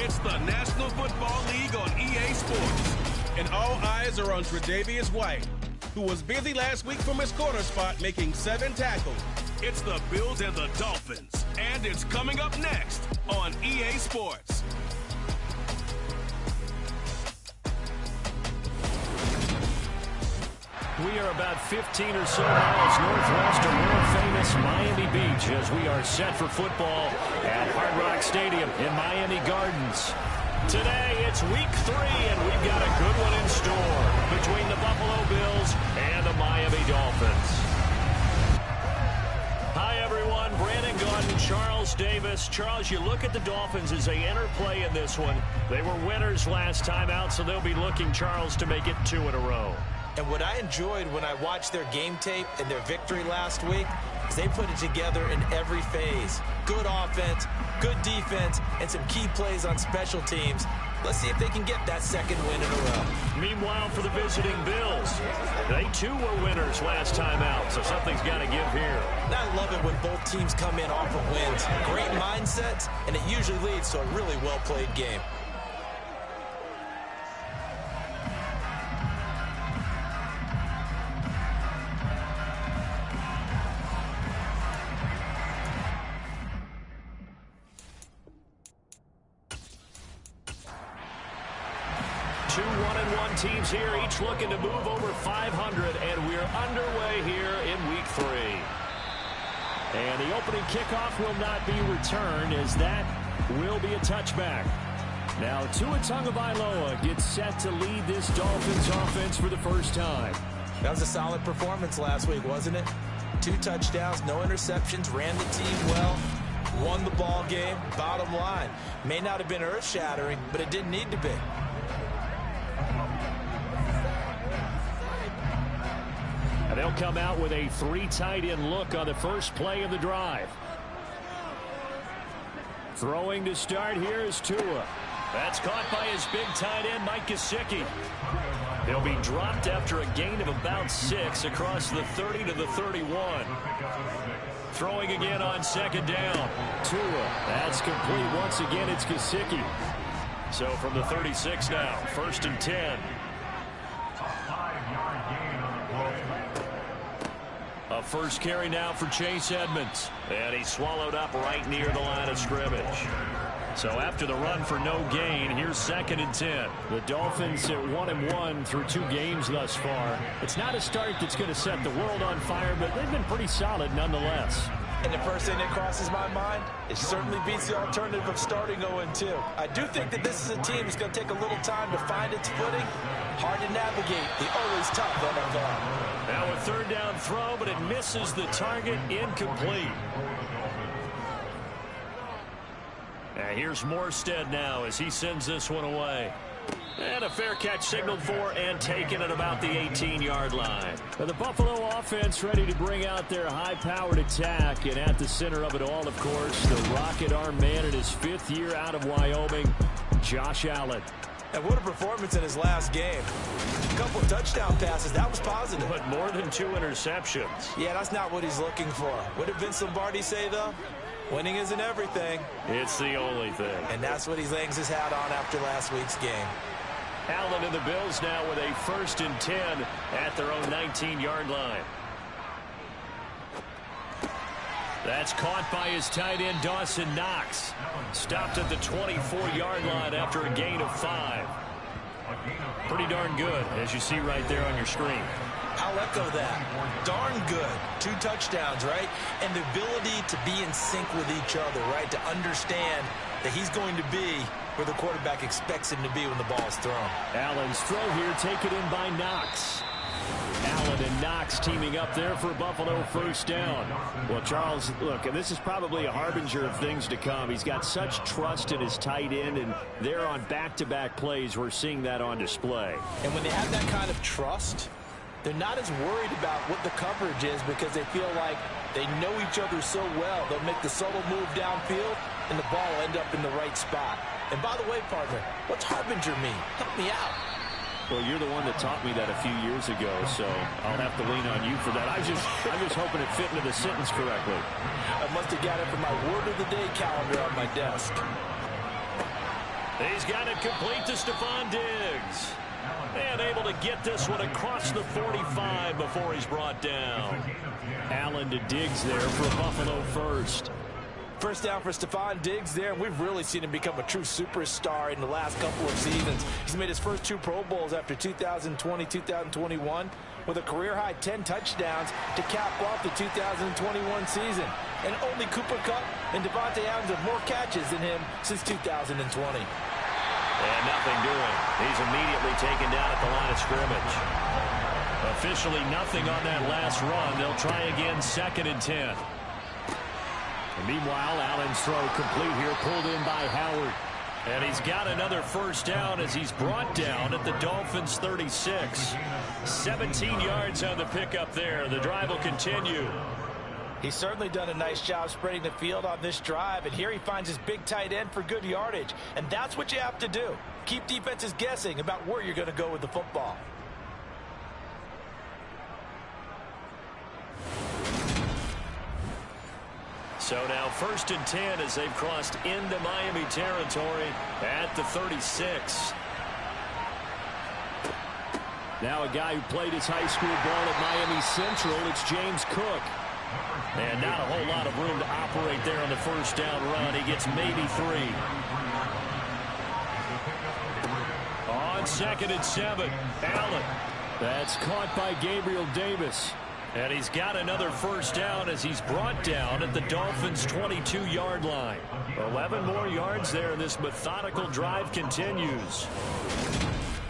It's the National Football League on EA Sports. And all eyes are on Tre'Davious White, who was busy last week from his corner spot making 7 tackles. It's the Bills and the Dolphins, and it's coming up next on EA Sports. We are about 15 or so miles northwest of world-famous Miami Beach as we are set for football at Hard Rock Stadium in Miami Gardens. Today, it's week 3, and we've got a good one in store between the Buffalo Bills and the Miami Dolphins. Hi, everyone. Brandon Gaudin, Charles Davis. Charles, you look at the Dolphins as they enter play in this one. They were winners last time out, so they'll be looking, Charles, to make it 2 in a row. And what I enjoyed when I watched their game tape and their victory last week is they put it together in every phase. Good offense, good defense, and some key plays on special teams. Let's see if they can get that 2nd win in a row. Meanwhile, for the visiting Bills, they too were winners last time out, so something's got to give here. I love it when both teams come in off of wins. Great mindsets, and it usually leads to a really well-played game. Two 1-1 teams here, each looking to move over 500, and we're underway here in week 3. And the opening kickoff will not be returned, as that will be a touchback. Now, Tua Tagovailoa gets set to lead this Dolphins offense for the first time. That was a solid performance last week, wasn't it? 2 touchdowns, no interceptions, ran the team well, won the ball game. Bottom line, may not have been earth-shattering, but it didn't need to be. And they'll come out with a 3 tight end look on the first play of the drive. Throwing to start here is Tua. That's caught by his big tight end, Mike Gesicki. He'll be dropped after a gain of about 6 across the 30 to the 31. Throwing again on 2nd down. Tua, that's complete. Once again, it's Gesicki. So from the 36 now, 1st and 10. A first carry now for Chase Edmonds. And he's swallowed up right near the line of scrimmage. So after the run for no gain, here's 2nd and 10. The Dolphins at 1-1 through 2 games thus far. It's not a start that's going to set the world on fire, but they've been pretty solid nonetheless. And the first thing that crosses my mind, it certainly beats the alternative of starting 0-2. I do think that this is a team that's going to take a little time to find its footing. Hard to navigate the always tough NFL. Now a 3rd down throw, but it misses the target, incomplete. And here's Morstead now as he sends this one away. And a fair catch signaled for and taken at about the 18-yard line. The Buffalo offense ready to bring out their high-powered attack. And at the center of it all, of course, the rocket arm man in his 5th year out of Wyoming, Josh Allen. And what a performance in his last game. A couple of touchdown passes, that was positive. But more than 2 interceptions. Yeah, that's not what he's looking for. What did Vince Lombardi say, though? Winning isn't everything. It's the only thing. And that's what he hangs his hat on after last week's game. Allen and the Bills now with a 1st and 10 at their own 19-yard line. That's caught by his tight end, Dawson Knox. Stopped at the 24-yard line after a gain of 5. Pretty darn good, as you see right there on your screen. I'll echo that. Darn good. 2 touchdowns, right? And the ability to be in sync with each other, right? To understand that he's going to be where the quarterback expects him to be when the ball is thrown. Allen's throw here taken in by Knox. Allen and Knox teaming up there for Buffalo 1st down. Well, Charles, look, and this is probably a harbinger of things to come. He's got such trust in his tight end, and they're on back-to-back plays. We're seeing that on display. And when they have that kind of trust, they're not as worried about what the coverage is because they feel like they know each other so well. They'll make the subtle move downfield, and the ball will end up in the right spot. And by the way, partner, what's harbinger mean? Help me out. Well, you're the one that taught me that a few years ago, so I'll have to lean on you for that. I'm just hoping it fit into the sentence correctly. I must have got it from my word of the day calendar on my desk. He's got it complete to Stephon Diggs. And able to get this one across the 45 before he's brought down. Allen to Diggs there for a Buffalo first. First down for Stephon Diggs there. We've really seen him become a true superstar in the last couple of seasons. He's made his first 2 Pro Bowls after 2020, 2021 with a career-high 10 touchdowns to cap off the 2021 season. And only Cooper Kupp and Devontae Adams have more catches than him since 2020. And nothing doing. He's immediately taken down at the line of scrimmage. Officially nothing on that last run. They'll try again, 2nd and 10. And meanwhile, Allen's throw complete here, pulled in by Howard. And he's got another first down as he's brought down at the Dolphins' 36. 17 yards on the pickup there. The drive will continue. He's certainly done a nice job spreading the field on this drive, and here he finds his big tight end for good yardage. And that's what you have to do. Keep defenses guessing about where you're going to go with the football. So now 1st and 10 as they've crossed into Miami territory at the 36. Now a guy who played his high school ball at Miami Central, it's James Cook. And not a whole lot of room to operate there on the first down run. He gets maybe 3. On 2nd and 7, Allen. That's caught by Gabriel Davis. And he's got another first down as he's brought down at the Dolphins' 22-yard line. 11 more yards there, and this methodical drive continues.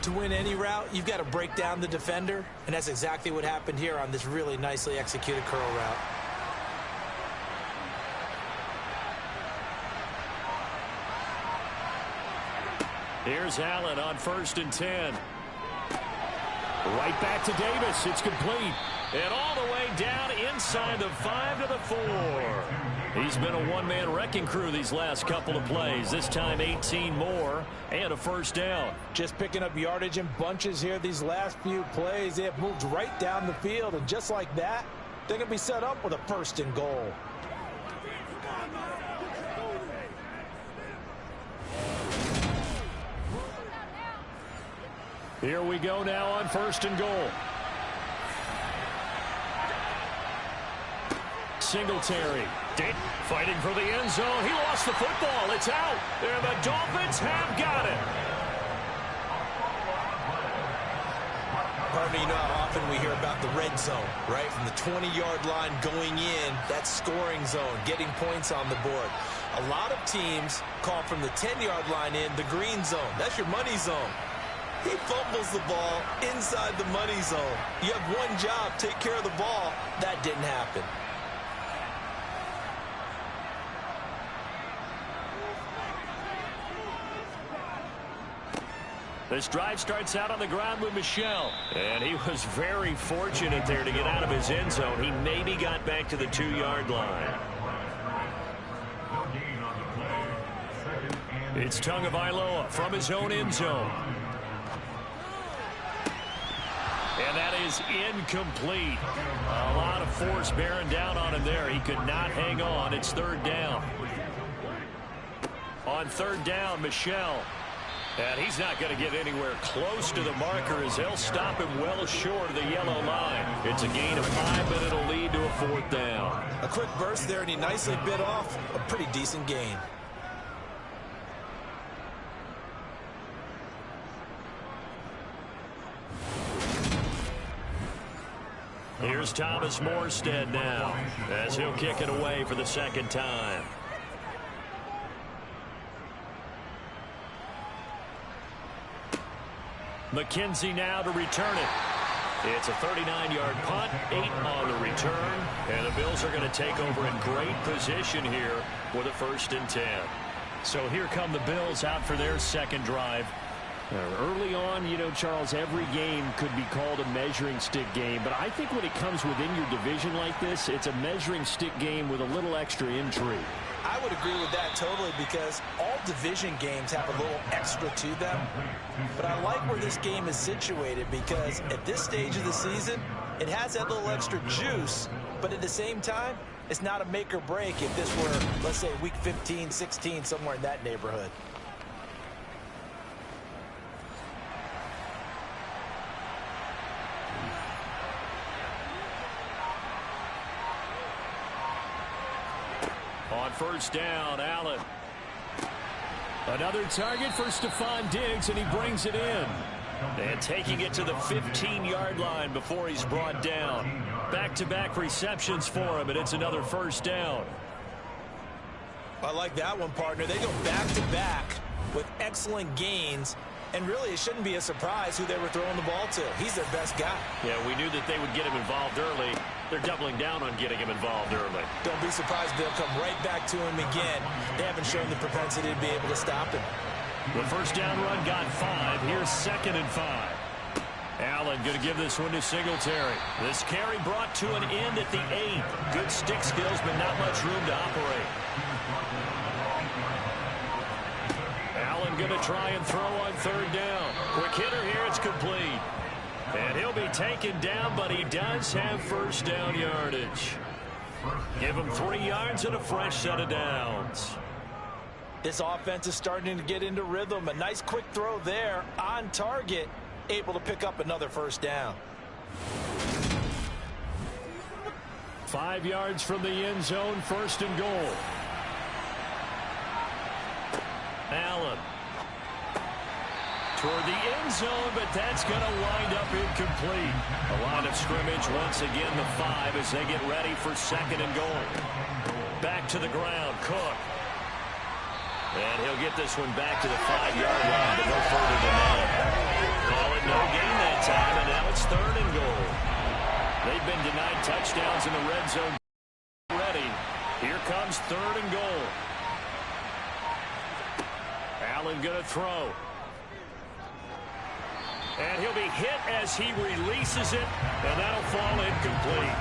To win any route, you've got to break down the defender, and that's exactly what happened here on this really nicely executed curl route. Here's Allen on 1st and 10. Right back to Davis. It's complete. And all the way down inside the 5 to the 4. He's been a one-man wrecking crew these last couple of plays. This time 18 more and a first down. Just picking up yardage in bunches here these last few plays. They have moved right down the field, and just like that, they're going to be set up with a 1st and goal. Here we go now on 1st and goal. Singletary. Fighting for the end zone. He lost the football. It's out. And the Dolphins have got it. Pardon me, you know how often we hear about the red zone, right? From the 20-yard line going in, that scoring zone, getting points on the board. A lot of teams call from the 10-yard line in the green zone. That's your money zone. He fumbles the ball inside the money zone. You have one job, take care of the ball. That didn't happen. This drive starts out on the ground with Michel. And he was very fortunate there to get out of his end zone. He maybe got back to the 2-yard line. It's Tagovailoa from his own end zone. And that is incomplete. A lot of force bearing down on him there. He could not hang on. It's 3rd down. On 3rd down, Michel. And he's not going to get anywhere close to the marker as they'll stop him well short of the yellow line. It's a gain of 5, but it'll lead to a 4th down. A quick burst there, and he nicely bit off a pretty decent gain. Here's Thomas Morstead now as he'll kick it away for the 2nd time. McKenzie now to return it. It's a 39-yard punt, 8 on the return, and the Bills are going to take over in great position here with a 1st and 10. So here come the Bills out for their 2nd drive. Early on, you know, Charles, every game could be called a measuring stick game. But I think when it comes within your division like this, it's a measuring stick game with a little extra intrigue. I would agree with that totally because all division games have a little extra to them. But I like where this game is situated because at this stage of the season, it has that little extra juice. But at the same time, it's not a make or break if this were, let's say, week 15, 16, somewhere in that neighborhood. On first down, Allen. Another target for Stephon Diggs, and he brings it in. And taking it to the 15-yard line before he's brought down. Back-to-back receptions for him, and it's another first down. I like that one, partner. They go back-to-back with excellent gains, and really it shouldn't be a surprise who they were throwing the ball to. He's their best guy. Yeah, we knew that they would get him involved early. They're doubling down on getting him involved early. Don't be surprised they'll come right back to him again. They haven't shown the propensity to be able to stop him. The first down run got 5. Here's 2nd and 5. Allen going to give this one to Singletary. This carry brought to an end at the 8. Good stick skills, but not much room to operate. Allen going to try and throw on 3rd down. Quick hitter here, it's complete. And he'll be taken down, but he does have first down yardage. Give him 3 yards and a fresh set of downs. This offense is starting to get into rhythm. A nice quick throw there on target, able to pick up another first down. 5 yards from the end zone, 1st and goal. Allen. Toward the end zone, but that's going to wind up incomplete. A line of scrimmage once again, the 5 as they get ready for 2nd and goal. Back to the ground, Cook. And he'll get this one back to the 5-yard line, but no further than that. Call it no gain that time, and now it's 3rd and goal. They've been denied touchdowns in the red zone already. Here comes 3rd and goal. Allen going to throw. And he'll be hit as he releases it, and that'll fall incomplete.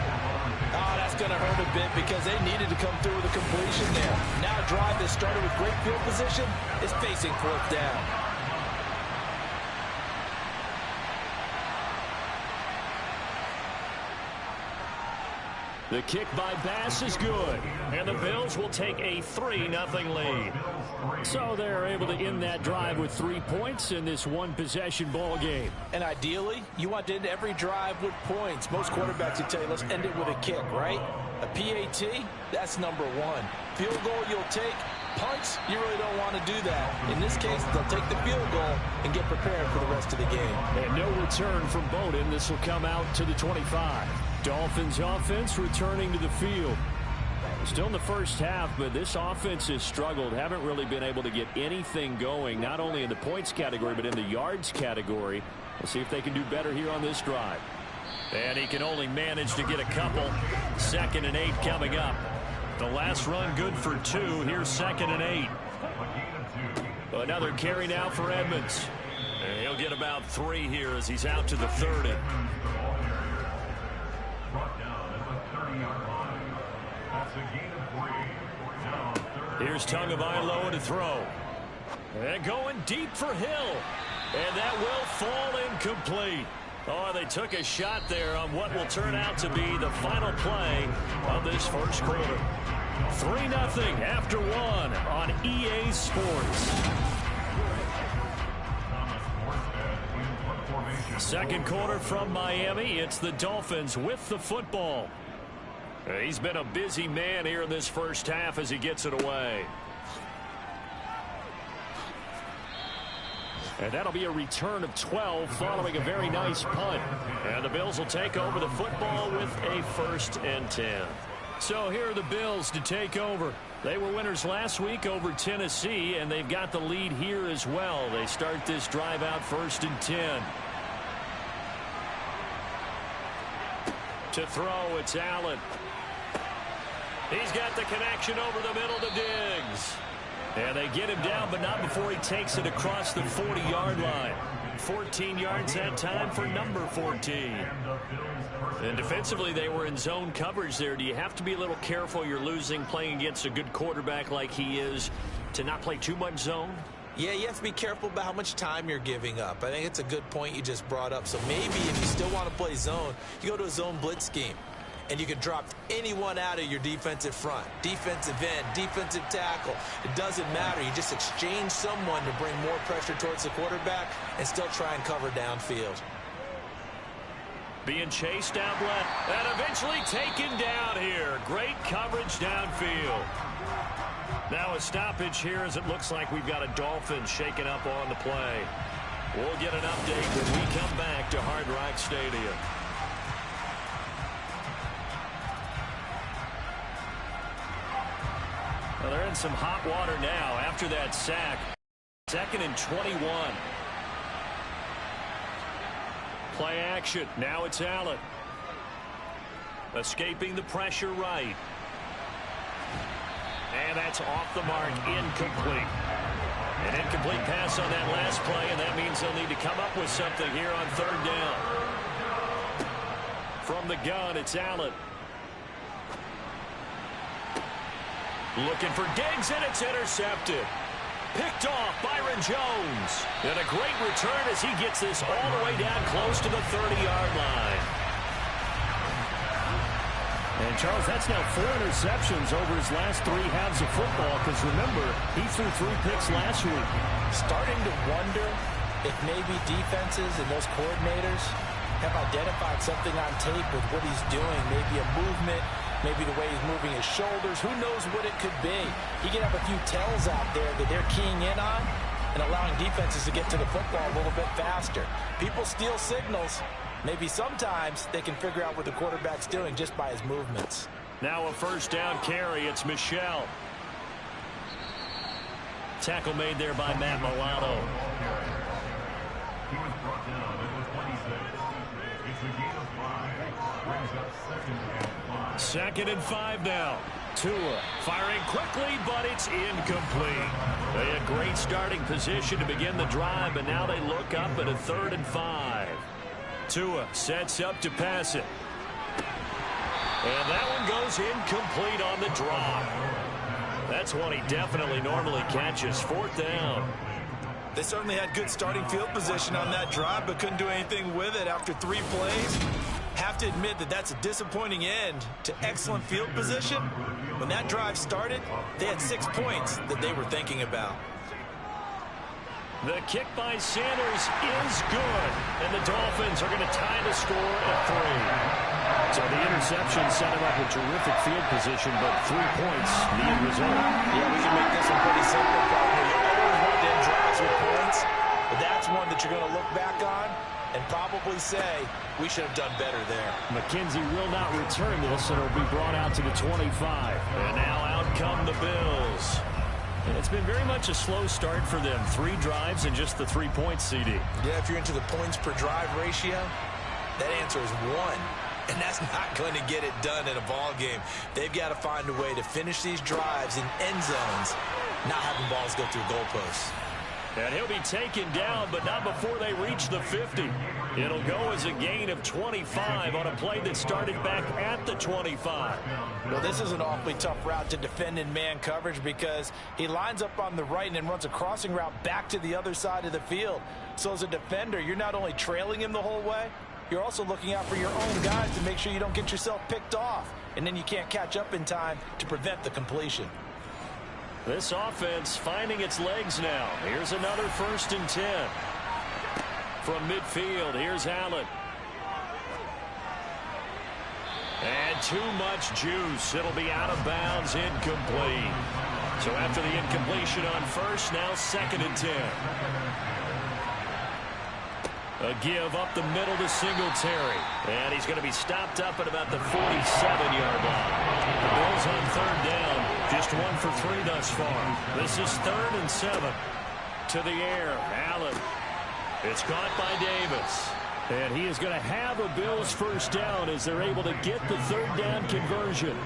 Oh, that's going to hurt a bit because they needed to come through with a completion there. Now a drive that started with great field position is facing 4th down. The kick by Bass is good, and the Bills will take a 3-0 lead. So they're able to end that drive with 3 points in this one-possession ball game. And ideally, you want to end every drive with points. Most quarterbacks would tell you, let's end it with a kick, right? A PAT, that's number 1. Field goal you'll take. Punts, you really don't want to do that. In this case, they'll take the field goal and get prepared for the rest of the game. And no return from Bowden. This will come out to the 25. Dolphins offense returning to the field. Still in the first half, but this offense has struggled. Haven't really been able to get anything going, not only in the points category, but in the yards category. We'll see if they can do better here on this drive. And he can only manage to get a couple. 2nd and 8 coming up. The last run good for 2. Here's 2nd and 8. Another carry now for Edmonds. And he'll get about 3 here as he's out to the 30. Here's Tagovailoa to throw. And going deep for Hill. And that will fall incomplete. Oh, they took a shot there on what will turn out to be the final play of this first quarter. 3-0 after 1 on EA Sports. Second quarter from Miami. It's the Dolphins with the football. He's been a busy man here in this first half as he gets it away. And that'll be a return of 12 following a very nice punt. And the Bills will take over the football with a 1st and 10. So here are the Bills to take over. They were winners last week over Tennessee, and they've got the lead here as well. They start this drive out 1st and 10. To throw, it's Allen. He's got the connection over the middle to Diggs. And they get him down, but not before he takes it across the 40-yard line. 14 yards that time for number 14. And defensively, they were in zone coverage there. Do you have to be a little careful? You're losing, playing against a good quarterback like he is, to not play too much zone? Yeah, you have to be careful about how much time you're giving up. I think it's a good point you just brought up. So maybe if you still want to play zone, you go to a zone blitz scheme. And you can drop anyone out of your defensive front. Defensive end, defensive tackle. It doesn't matter. You just exchange someone to bring more pressure towards the quarterback and still try and cover downfield. Being chased out left and eventually taken down here. Great coverage downfield. Now a stoppage here as it looks like we've got a Dolphins shaking up on the play. We'll get an update when we come back to Hard Rock Stadium. Well, they're in some hot water now after that sack. 2nd and 21. Play action. Now it's Allen. Escaping the pressure right. And that's off the mark. Incomplete. An incomplete pass on that last play, and that means they'll need to come up with something here on 3rd down. From the gun, it's Allen. Looking for Diggs, and it's intercepted. Picked off Byron Jones. And a great return as he gets this all the way down close to the 30-yard line. And, Charles, that's now 4 interceptions over his last 3 halves of football, because, remember, he threw 3 picks last week. Starting to wonder if maybe defenses and those coordinators have identified something on tape with what he's doing, maybe a movement, maybe the way he's moving his shoulders. Who knows what it could be? He could have a few tells out there that they're keying in on and allowing defenses to get to the football a little bit faster. People steal signals. Maybe sometimes they can figure out what the quarterback's doing just by his movements. Now a 1st down carry. It's Michel. Tackle made there by Matt Milano. He was brought down at the 26. It's a gain of 5. Brings up 2nd and 5 now. Tua firing quickly, but it's incomplete. They had great starting position to begin the drive, but now they look up at a 3rd and 5. Tua sets up to pass it. And that one goes incomplete on the drop. That's one he definitely normally catches. 4th down. They certainly had good starting field position on that drive, but couldn't do anything with it after 3 plays. Have to admit that that's a disappointing end to excellent field position. When that drive started, they had 6 points that they were thinking about. The kick by Sanders is good, and the Dolphins are going to tie the score at 3. So the interception set him up with terrific field position, but 3 points, the end result. Yeah, we can make this one pretty simple, partner. You always want to end drives with points, but that's one that you're going to look back on and probably say, we should have done better there. McKenzie will not return this, and it'll be brought out to the 25. And now out come the Bills. And it's been very much a slow start for them. 3 drives and just the 3 points, CD. Yeah, if you're into the points per drive ratio, that answer is 1. And that's not going to get it done in a ball game. They've got to find a way to finish these drives in end zones, not having balls go through goalposts. And he'll be taken down, but not before they reach the 50. It'll go as a gain of 25 on a play that started back at the 25. Well, this is an awfully tough route to defend in man coverage because he lines up on the right and then runs a crossing route back to the other side of the field. So as a defender, you're not only trailing him the whole way, you're also looking out for your own guys to make sure you don't get yourself picked off. And then you can't catch up in time to prevent the completion. This offense finding its legs now. Here's another 1st and 10. From midfield, here's Allen. And too much juice. It'll be out of bounds, incomplete. So after the incompletion on 1st, now 2nd and 10. A give up the middle to Singletary. And he's going to be stopped up at about the 47-yard line. The Bills on 3rd down. Just 1 for 3 thus far. This is 3rd and 7. To the air, Allen. It's caught by Davis. And he is going to have a Bills 1st down as they're able to get the 3rd down conversion.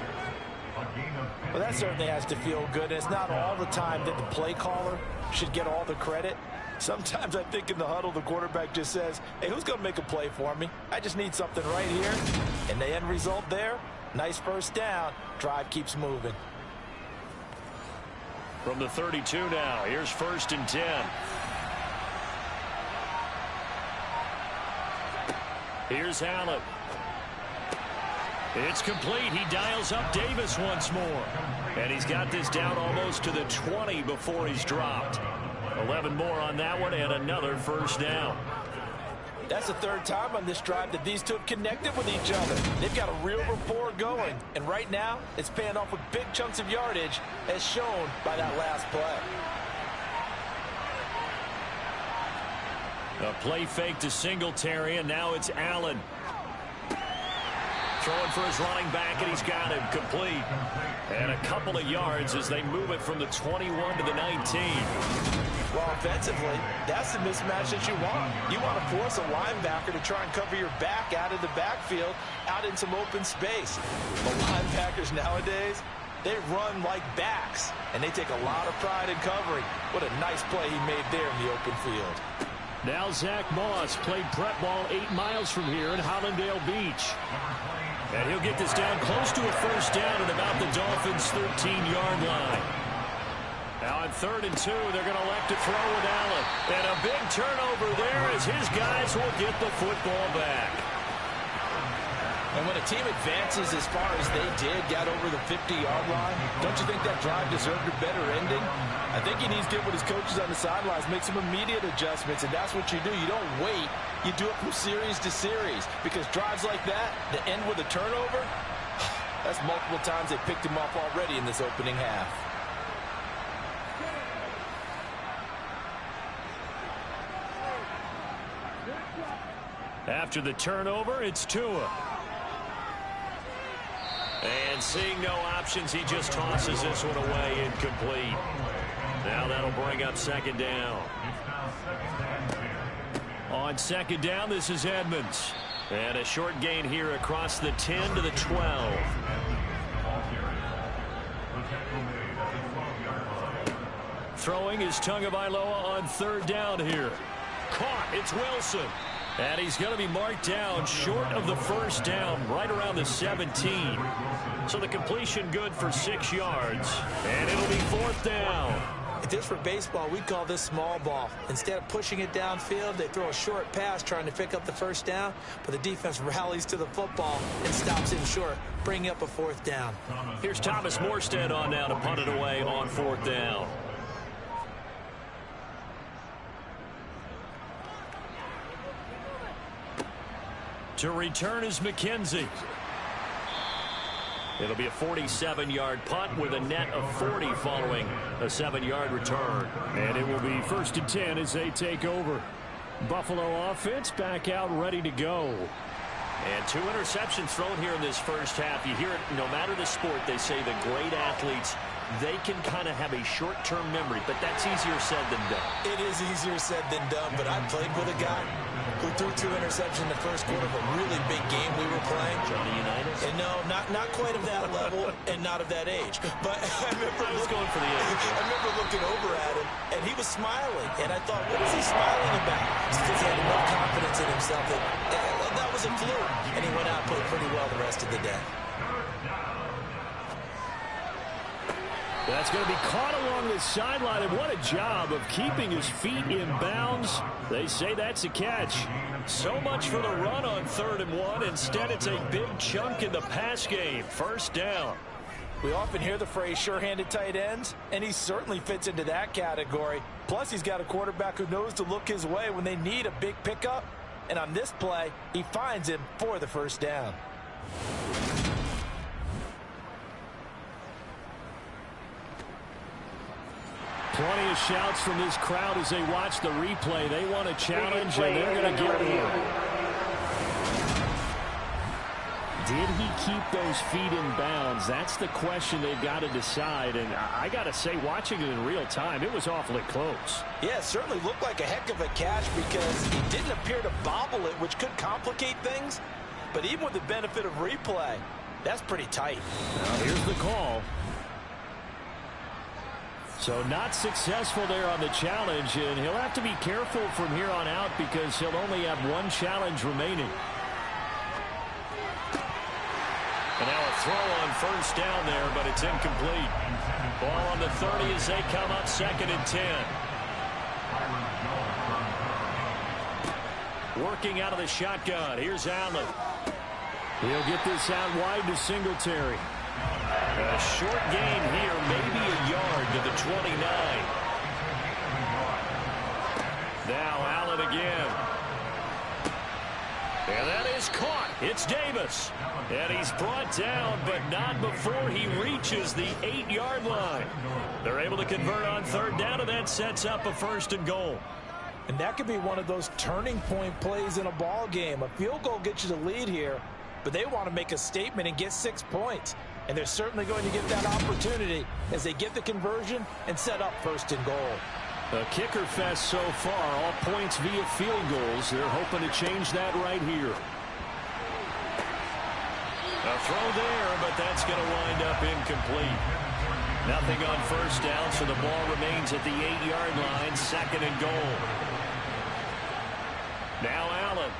Well, that certainly has to feel good. It's not all the time that the play caller should get all the credit. Sometimes I think in the huddle, the quarterback just says, hey, who's going to make a play for me? I just need something right here. And the end result there, nice 1st down. Drive keeps moving. From the 32 now, here's 1st and 10. Here's Allen. It's complete. He dials up Davis once more. And he's got this down almost to the 20 before he's dropped. 11 more on that one and another 1st down. That's the third time on this drive that these two have connected with each other. They've got a real rapport going. And right now, it's paying off with big chunks of yardage, as shown by that last play. A play fake to Singletary, and now it's Allen. Throwing for his running back, and he's got him complete. And a couple of yards as they move it from the 21 to the 19. Well, offensively, that's the mismatch that you want. You want to force a linebacker to try and cover your back out of the backfield, out in some open space. But linebackers nowadays, they run like backs, and they take a lot of pride in covering. What a nice play he made there in the open field. Now Zach Moss played prep ball 8 miles from here in Hollandale Beach. And he'll get this down close to a first down at about the Dolphins' 13-yard line. Now on 3rd and 2, they're going to elect to throw with Allen. And a big turnover there as his guys will get the football back. And when a team advances as far as they did, got over the 50-yard line, don't you think that drive deserved a better ending? I think he needs to get with his coaches on the sidelines, make some immediate adjustments, and that's what you do. You don't wait. You do it from series to series, because drives like that end with a turnover, that's multiple times they picked him off already in this opening half. After the turnover, it's Tua. And seeing no options, he just tosses this one away incomplete. Now that'll bring up 2nd down. On 2nd down, this is Edmonds. And a short gain here across the 10 to the 12. Throwing is Tagovailoa on 3rd down here. Caught, it's Wilson. And he's going to be marked down short of the first down, right around the 17. So the completion good for 6 yards. And it'll be 4th down. If this were baseball, we'd call this small ball. Instead of pushing it downfield, they throw a short pass trying to pick up the first down, but the defense rallies to the football and stops him short, bringing up a 4th down. Here's Thomas Morstead on now to punt it away on 4th down. To return is McKenzie. It'll be a 47-yard punt with a net of 40 following a 7-yard return. And it will be 1st and 10 as they take over. Buffalo offense back out ready to go. And 2 interceptions thrown here in this first half. You hear it no matter the sport, they say the great athletes, they can kind of have a short-term memory, but that's easier said than done. It is easier said than done, but I played with a guy who threw 2 interceptions in the first quarter of a really big game we were playing. Johnny Unitas? And no, not quite of that level and not of that age. But I was going for the age. I remember looking over at him, and he was smiling. And I thought, what is he smiling about? It's because he had enough confidence in himself that was a fluke. And he went out and played pretty well the rest of the day. That's going to be caught along the sideline, and what a job of keeping his feet in bounds. They say that's a catch. So much for the run on 3rd and 1. Instead, it's a big chunk in the pass game. 1st down. We often hear the phrase sure-handed tight ends, and he certainly fits into that category. Plus, he's got a quarterback who knows to look his way when they need a big pickup. And on this play, he finds him for the 1st down. Plenty of shouts from this crowd as they watch the replay. They want a challenge, and they're going to get one. Did he keep those feet in bounds? That's the question they've got to decide. And I got to say, watching it in real time, it was awfully close. Yeah, it certainly looked like a heck of a catch because he didn't appear to bobble it, which could complicate things. But even with the benefit of replay, that's pretty tight. Now here's the call. So not successful there on the challenge, and he'll have to be careful from here on out because he'll only have 1 challenge remaining. And now a throw on 1st down there, but it's incomplete. Ball on the 30 as they come up 2nd and 10. Working out of the shotgun. Here's Allen. He'll get this out wide to Singletary. A short gain here, maybe a yard to the 29. Now Allen again. And that is caught. It's Davis. And he's brought down, but not before he reaches the 8-yard line. They're able to convert on third down, and that sets up a 1st and goal. And that could be one of those turning point plays in a ball game. A field goal gets you the lead here, but they want to make a statement and get 6 points. And they're certainly going to get that opportunity as they get the conversion and set up 1st and goal. A kicker fest so far, all points via field goals. They're hoping to change that right here. A throw there, but that's going to wind up incomplete. Nothing on 1st down, so the ball remains at the 8-yard line, 2nd and goal. Now Allen.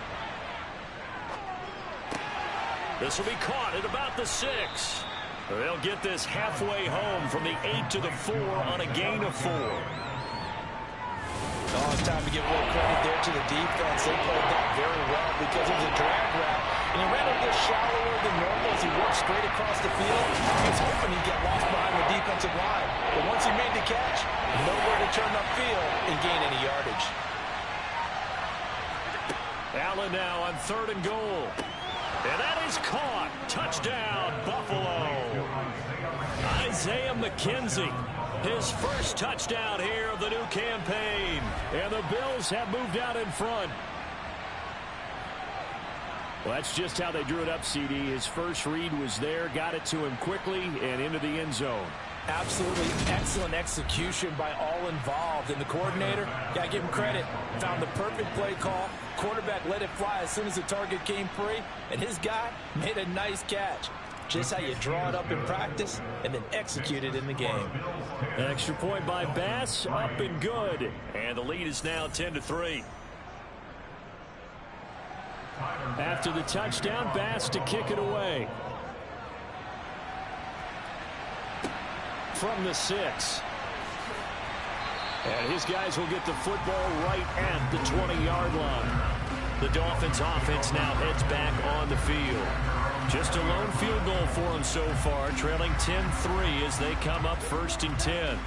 This will be caught at about the 6. They'll get this halfway home from the 8 to the 4 on a gain of 4. Oh, it's time to give a little credit there to the defense. They played that very well because it was a drag route. And he ran a little shallower than normal as he worked straight across the field. He was hoping he'd get lost behind the defensive line. But once he made the catch, nowhere to turn upfield and gain any yardage. Allen now on 3rd and goal. And that is caught. Touchdown, Buffalo. Isaiah McKenzie. His first touchdown here of the new campaign. And the Bills have moved out in front. Well, that's just how they drew it up, CD. His first read was there, got it to him quickly, and into the end zone. Absolutely excellent execution by all involved. And the coordinator, got to give him credit, found the perfect play call. Quarterback let it fly as soon as the target came free. And his guy made a nice catch. Just how you draw it up in practice and then execute it in the game. Extra point by Bass, up and good. And the lead is now 10-3. After the touchdown, Bass to kick it away. From the 6. And his guys will get the football right at the 20-yard line. The Dolphins offense now heads back on the field. Just a lone field goal for them so far, trailing 10-3 as they come up 1st and 10.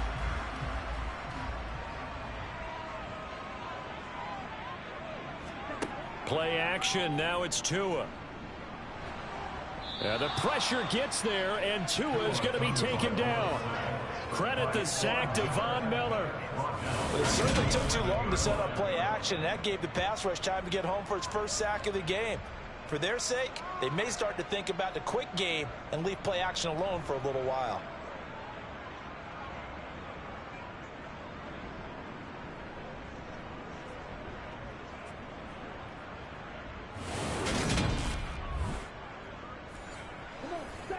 Play action, now it's Tua. The pressure gets there, and Tua is going to be taken down. Credit the sack to Von Miller. But it certainly took too long to set up play action, and that gave the pass rush time to get home for its first sack of the game. For their sake, they may start to think about the quick game and leave play action alone for a little while.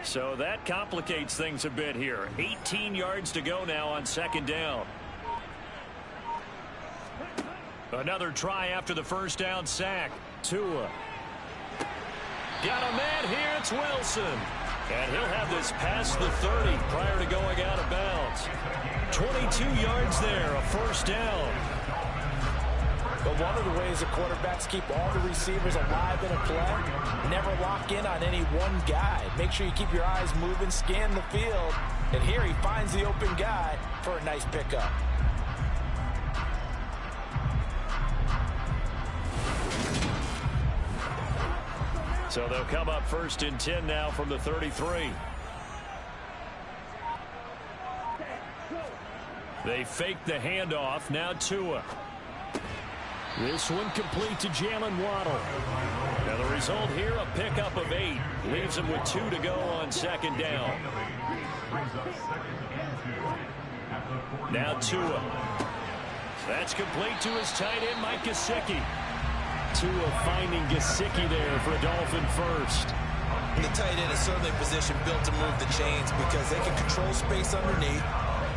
So that complicates things a bit here. 18 yards to go now on 2nd down. Another try after the 1st down sack. Tua. Got a man here, it's Wilson. And he'll have this past the 30 prior to going out of bounds. 22 yards there, a 1st down. But one of the ways the quarterbacks keep all the receivers alive in a play, never lock in on any one guy. Make sure you keep your eyes moving, scan the field. And here he finds the open guy for a nice pickup. So they'll come up 1st and 10 now from the 33. They fake the handoff. Now Tua. This one complete to Jalen Waddle. Now the result here, a pickup of 8. Leaves him with 2 to go on 2nd down. Now Tua. That's complete to his tight end, Mike Gesicki. Tua finding Gesicki there for a Dolphin first. The tight end is certainly a position built to move the chains because they can control space underneath.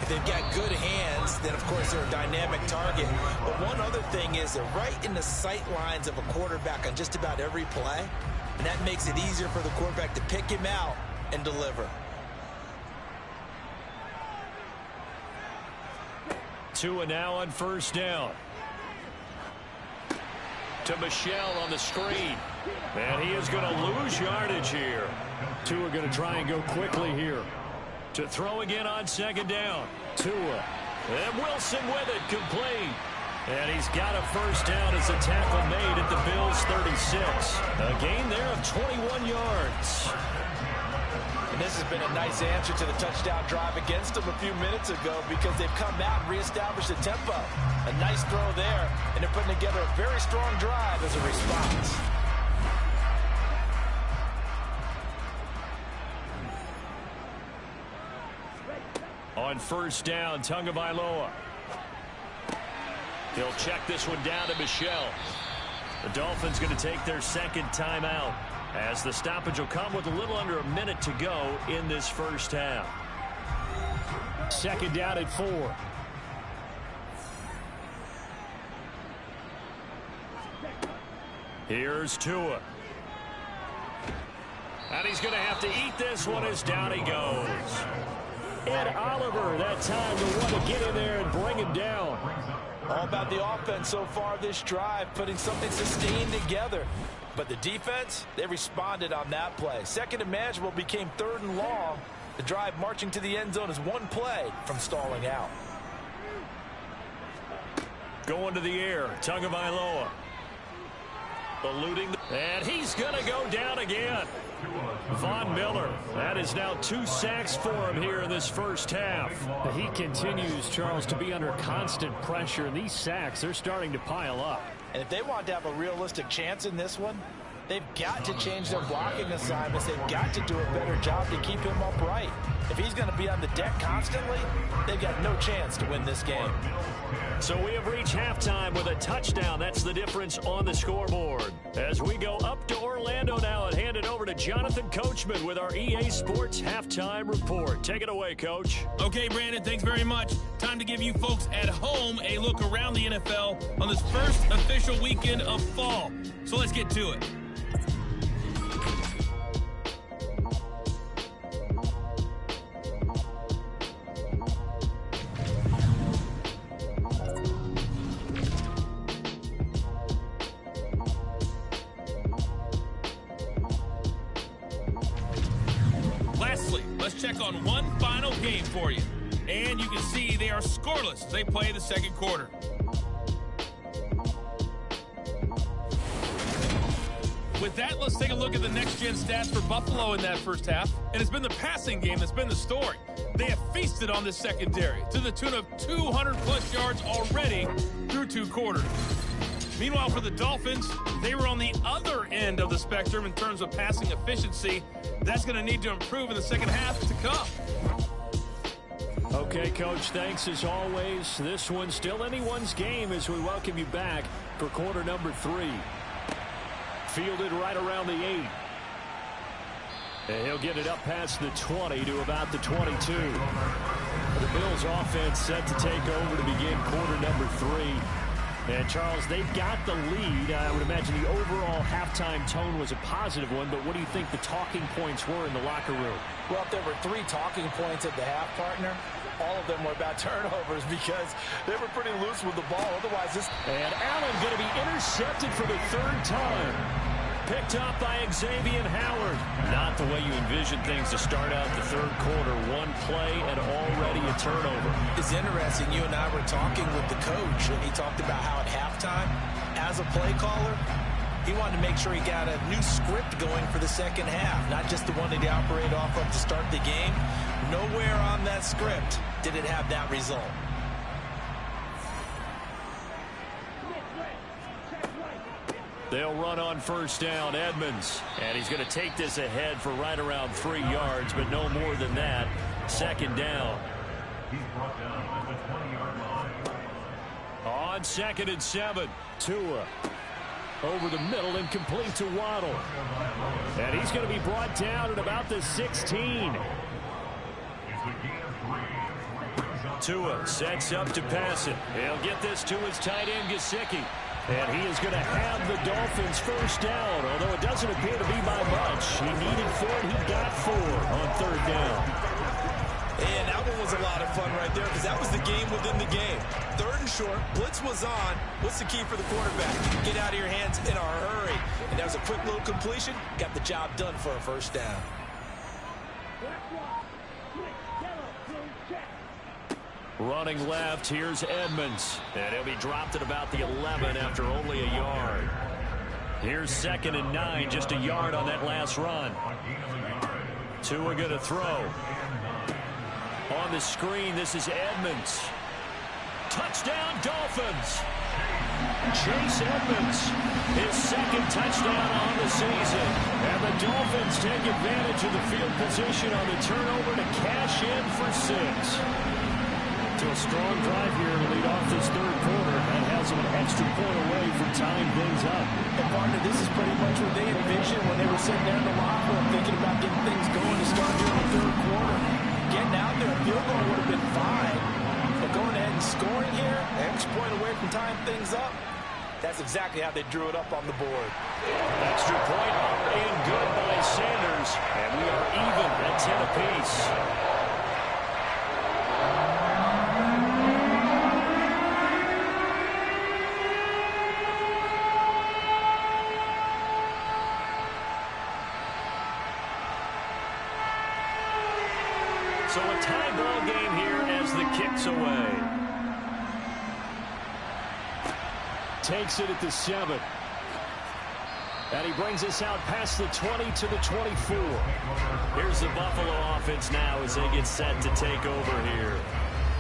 If they've got good hands, then of course they're a dynamic target. But one other thing is they're right in the sight lines of a quarterback on just about every play. And that makes it easier for the quarterback to pick him out and deliver. Tua now on 1st down. To Michelle on the screen. And he is going to lose yardage here. Tua going to try and go quickly here. To throw again on 2nd down. Tua. And Wilson with it, complete. And he's got a first down as a tackle made at the Bills' 36. A gain there of 21 yards. And this has been a nice answer to the touchdown drive against them a few minutes ago because they've come out and reestablished the tempo. A nice throw there, and they're putting together a very strong drive as a response. On first down, Tagovailoa. He'll check this one down to Michel. The Dolphins going to take their second timeout as the stoppage will come with a little under a minute to go in this first half. Second down at 4. Here's Tua. And he's going to have to eat this one as down he goes. Ed Oliver, that time to want to get in there and bring him down. All about the offense so far this drive, putting something sustained together. But the defense, they responded on that play. Second and manageable became third and long. The drive marching to the end zone is one play from stalling out. Going to the air, Tagovailoa. Eluding, and he's going to go down again. Von Miller, that is now 2 sacks for him here in this first half. He continues, Charles, to be under constant pressure, and these sacks, they're starting to pile up. And if they want to have a realistic chance in this one, they've got to change their blocking assignments. They've got to do a better job to keep him upright. If he's going to be on the deck constantly, they've got no chance to win this game. So we have reached halftime with a touchdown. That's the difference on the scoreboard. As we go up to Orlando now and hand it over to Jonathan Coachman with our EA Sports Halftime Report. Take it away, Coach. Okay, Brandon, thanks very much. Time to give you folks at home a look around the NFL on this first official weekend of fall. So let's get to it. Check on one final game for you. And you can see they are scoreless as they play the second quarter. With that, let's take a look at the next-gen stats for Buffalo in that first half. And it's been the passing game that's been the story. They have feasted on this secondary to the tune of 200-plus yards already through 2 quarters. Meanwhile, for the Dolphins, they were on the other end of the spectrum in terms of passing efficiency. That's going to need to improve in the second half to come. Okay, Coach, thanks as always. This one's still anyone's game as we welcome you back for quarter number 3. Fielded right around the 8. And he'll get it up past the 20 to about the 22. The Bills offense set to take over to begin quarter number 3. And, Charles, they've got the lead. I would imagine the overall halftime tone was a positive one, but what do you think the talking points were in the locker room? Well, if there were 3 talking points at the half, partner, all of them were about turnovers because they were pretty loose with the ball. Otherwise, this... And Allen going to be intercepted for the 3rd time. Picked up by Xavier Howard. Not the way you envision things to start out the 3rd quarter. One play and already a turnover. It's interesting. You and I were talking with the coach, and he talked about how at halftime, as a play caller, he wanted to make sure he got a new script going for the second half, not just the one that he operated off of to start the game. Nowhere on that script did it have that result. They'll run on first down, Edmonds. And he's going to take this ahead for right around 3 yards, but no more than that. Second down. He's brought down at the 20-yard line. On 2nd and 7. Tua over the middle and complete to Waddle. And he's going to be brought down at about the 16. Tua sets up to pass it. He'll get this to his tight end, Gesicki. And he is going to have the Dolphins first down, although it doesn't appear to be by much. He needed 4, and he got 4 on 3rd down. And that one was a lot of fun right there because that was the game within the game. 3rd and short, blitz was on. What's the key for the quarterback? Get out of your hands in a hurry. And that was a quick little completion. Got the job done for a first down. Running left, here's Edmonds. And he'll be dropped at about the 11 after only a yard. Here's 2nd and 9, just a yard on that last run. Tua going to throw. On the screen, this is Edmonds. Touchdown, Dolphins. Chase Edmonds, his 2nd touchdown on the season. And the Dolphins take advantage of the field position on the turnover to cash in for 6. To a strong drive here to lead off this 3rd quarter. That has them an extra point away from tying things up. And partner, this is pretty much what they envisioned when they were sitting there in the locker room thinking about getting things going to start here in the 3rd quarter. Getting out there, a field goal would have been fine. But going ahead and scoring here, an extra point away from tying things up, that's exactly how they drew it up on the board. Extra point up and good by Sanders. And we are even at 10 apiece. So a tie ball game here as the kick's away. Takes it at the 7. And he brings us out past the 20 to the 24. Here's the Buffalo offense now as they get set to take over here.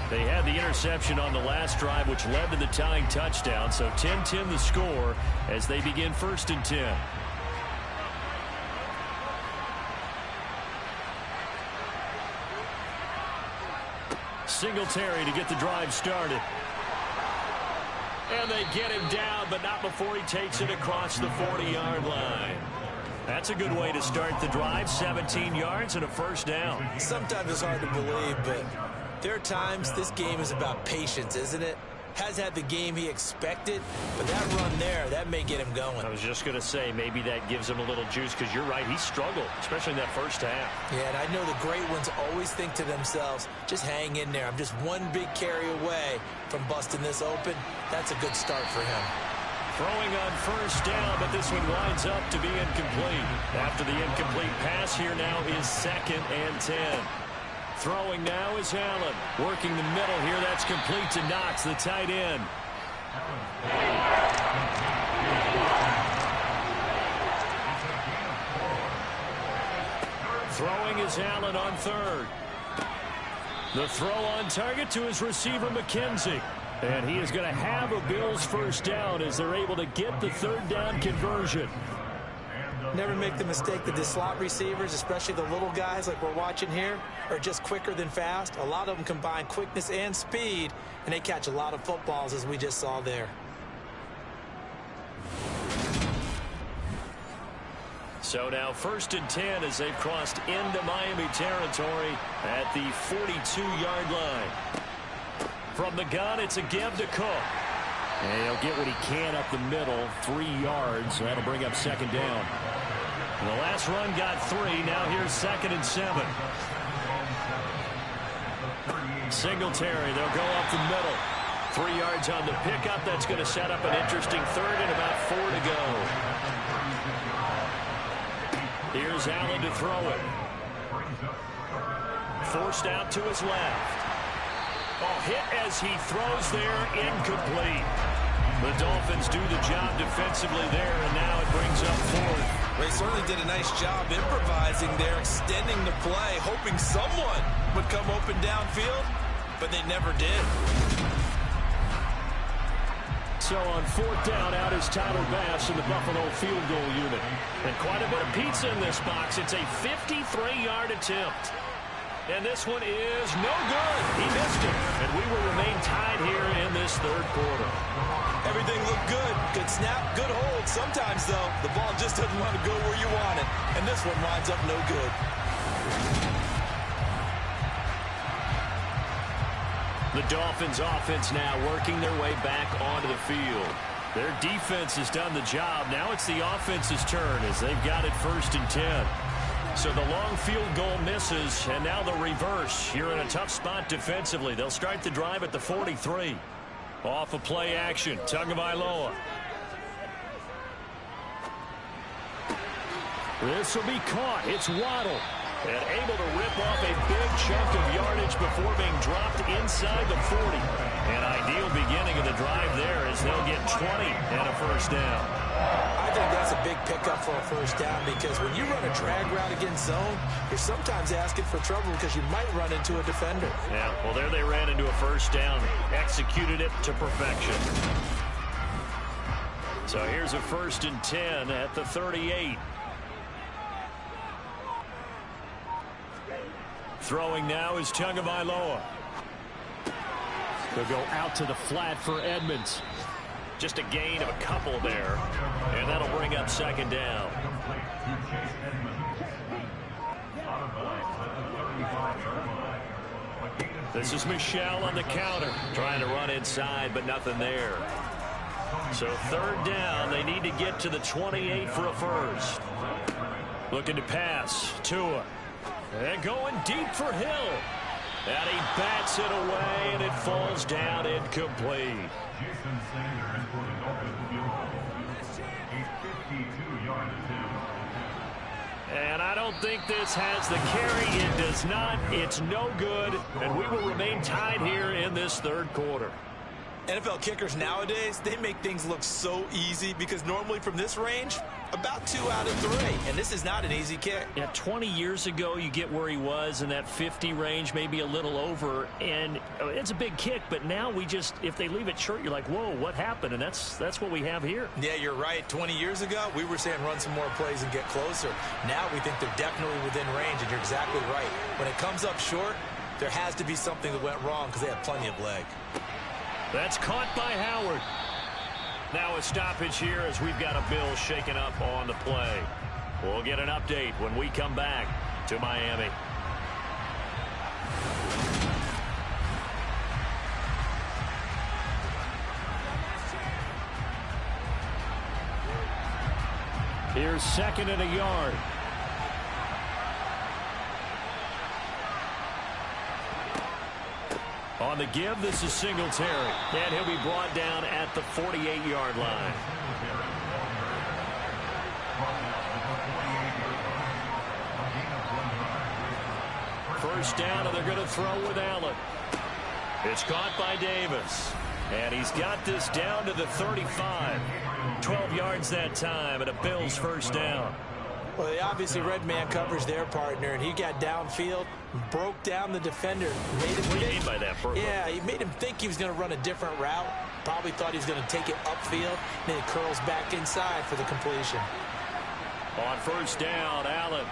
They had the interception on the last drive, which led to the tying touchdown. So 10-10 the score as they begin 1st and 10. Singletary to get the drive started. And they get him down, but not before he takes it across the 40-yard line. That's a good way to start the drive. 17 yards and a 1st down. Sometimes it's hard to believe, but there are times this game is about patience, isn't it? Has had the game he expected, but that run there, that may get him going. I was just going to say, maybe that gives him a little juice, because you're right, he struggled, especially in that 1st half. Yeah, and I know the great ones always think to themselves, just hang in there. I'm just one big carry away from busting this open. That's a good start for him. Throwing on 1st down, but this one winds up to be incomplete. After the incomplete pass, here now is 2nd and 10. Throwing now is Allen. Working the middle here. That's complete to Knox, the tight end. Throwing is Allen on 3rd. The throw on target to his receiver, McKenzie. And he is going to have a Bills 1st down as they're able to get the 3rd down conversion. Never make the mistake that the slot receivers, especially the little guys like we're watching here, are just quicker than fast. A lot of them combine quickness and speed, and they catch a lot of footballs, as we just saw there. So now 1st and 10 as they've crossed into Miami territory at the 42-yard line. From the gun, it's a give to Cook. And he'll get what he can up the middle, 3 yards. That'll bring up 2nd down. The last run got 3. Now here's 2nd and 7. Singletary, they'll go up the middle. 3 yards on the pickup. That's going to set up an interesting 3rd and about 4 to go. Here's Allen to throw it. Forced out to his left. Oh, hit as he throws there, incomplete. The Dolphins do the job defensively there, and now it brings up 4th. They certainly did a nice job improvising there, extending the play, hoping someone would come open downfield, but they never did. So on 4th down, out is Tyler Bass in the Buffalo field goal unit. And quite a bit of pizza in this box. It's a 53-yard attempt. And this one is no good. He missed it. And we will remain tied here in this 3rd quarter. Everything looked good. Good snap, good hold. Sometimes, though, the ball just doesn't want to go where you want it. And this one winds up no good. The Dolphins offense now working their way back onto the field. Their defense has done the job. Now it's the offense's turn as they've got it 1st and 10. So the long field goal misses, and now the reverse. You're in a tough spot defensively. They'll start the drive at the 43. Off of play action, Tagovailoa. This will be caught. It's Waddle. And able to rip off a big chunk of yardage before being dropped inside the 40. An ideal beginning of the drive there as they'll get 20 and a first down. I think that's a big pickup for a first down because when you run a drag route against zone, you're sometimes asking for trouble because you might run into a defender. Yeah, well, there they ran into a first down, executed it to perfection. So here's a 1st and 10 at the 38. Throwing now is Tagovailoa. They'll go out to the flat for Edmonds. Just a gain of a couple there, and that'll bring up 2nd down. This is Michel on the counter, trying to run inside, but nothing there. So 3rd down, they need to get to the 28 for a first. Looking to pass, Tua. And going deep for Hill. And he bats it away, and it falls down incomplete. And I don't think this has the carry. It does not. It's no good. And we will remain tied here in this 3rd quarter. NFL kickers nowadays, they make things look so easy because normally from this range, about 2 out of 3. And this is not an easy kick. Yeah, 20 years ago, you get where he was in that 50 range, maybe a little over. And it's a big kick, but now we just, if they leave it short, you're like, whoa, what happened? And that's what we have here. Yeah, you're right. 20 years ago, we were saying run some more plays and get closer. Now we think they're definitely within range, and you're exactly right. When it comes up short, there has to be something that went wrong because they have plenty of leg. That's caught by Howard. Now a stoppage here as we've got a Bill shaken up on the play. We'll get an update when we come back to Miami. Here's 2nd and a yard. On the give, this is Singletary. And he'll be brought down at the 48-yard line. First down, and they're going to throw with Allen. It's caught by Davis. And he's got this down to the 35. 12 yards that time, and a Bills first down. Well, they obviously red man coverage their partner, and he got downfield, broke down the defender. Made him what do you mean by that? Yeah, he made him think he was going to run a different route. Probably thought he was going to take it upfield. Then he curls back inside for the completion. On first down, Allen.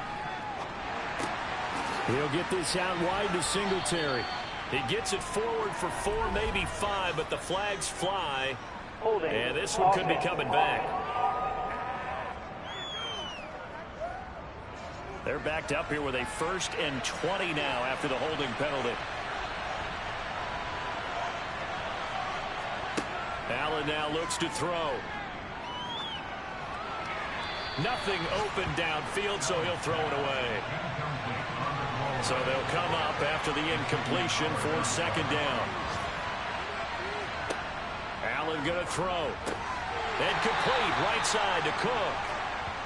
He'll get this out wide to Singletary. He gets it forward for 4, maybe 5, but the flags fly. And this one could be coming back. They're backed up here with a 1st and 20 now after the holding penalty. Allen now looks to throw. Nothing open downfield, so he'll throw it away. So they'll come up after the incompletion for 2nd down. Allen going to throw. And complete right side to Cook.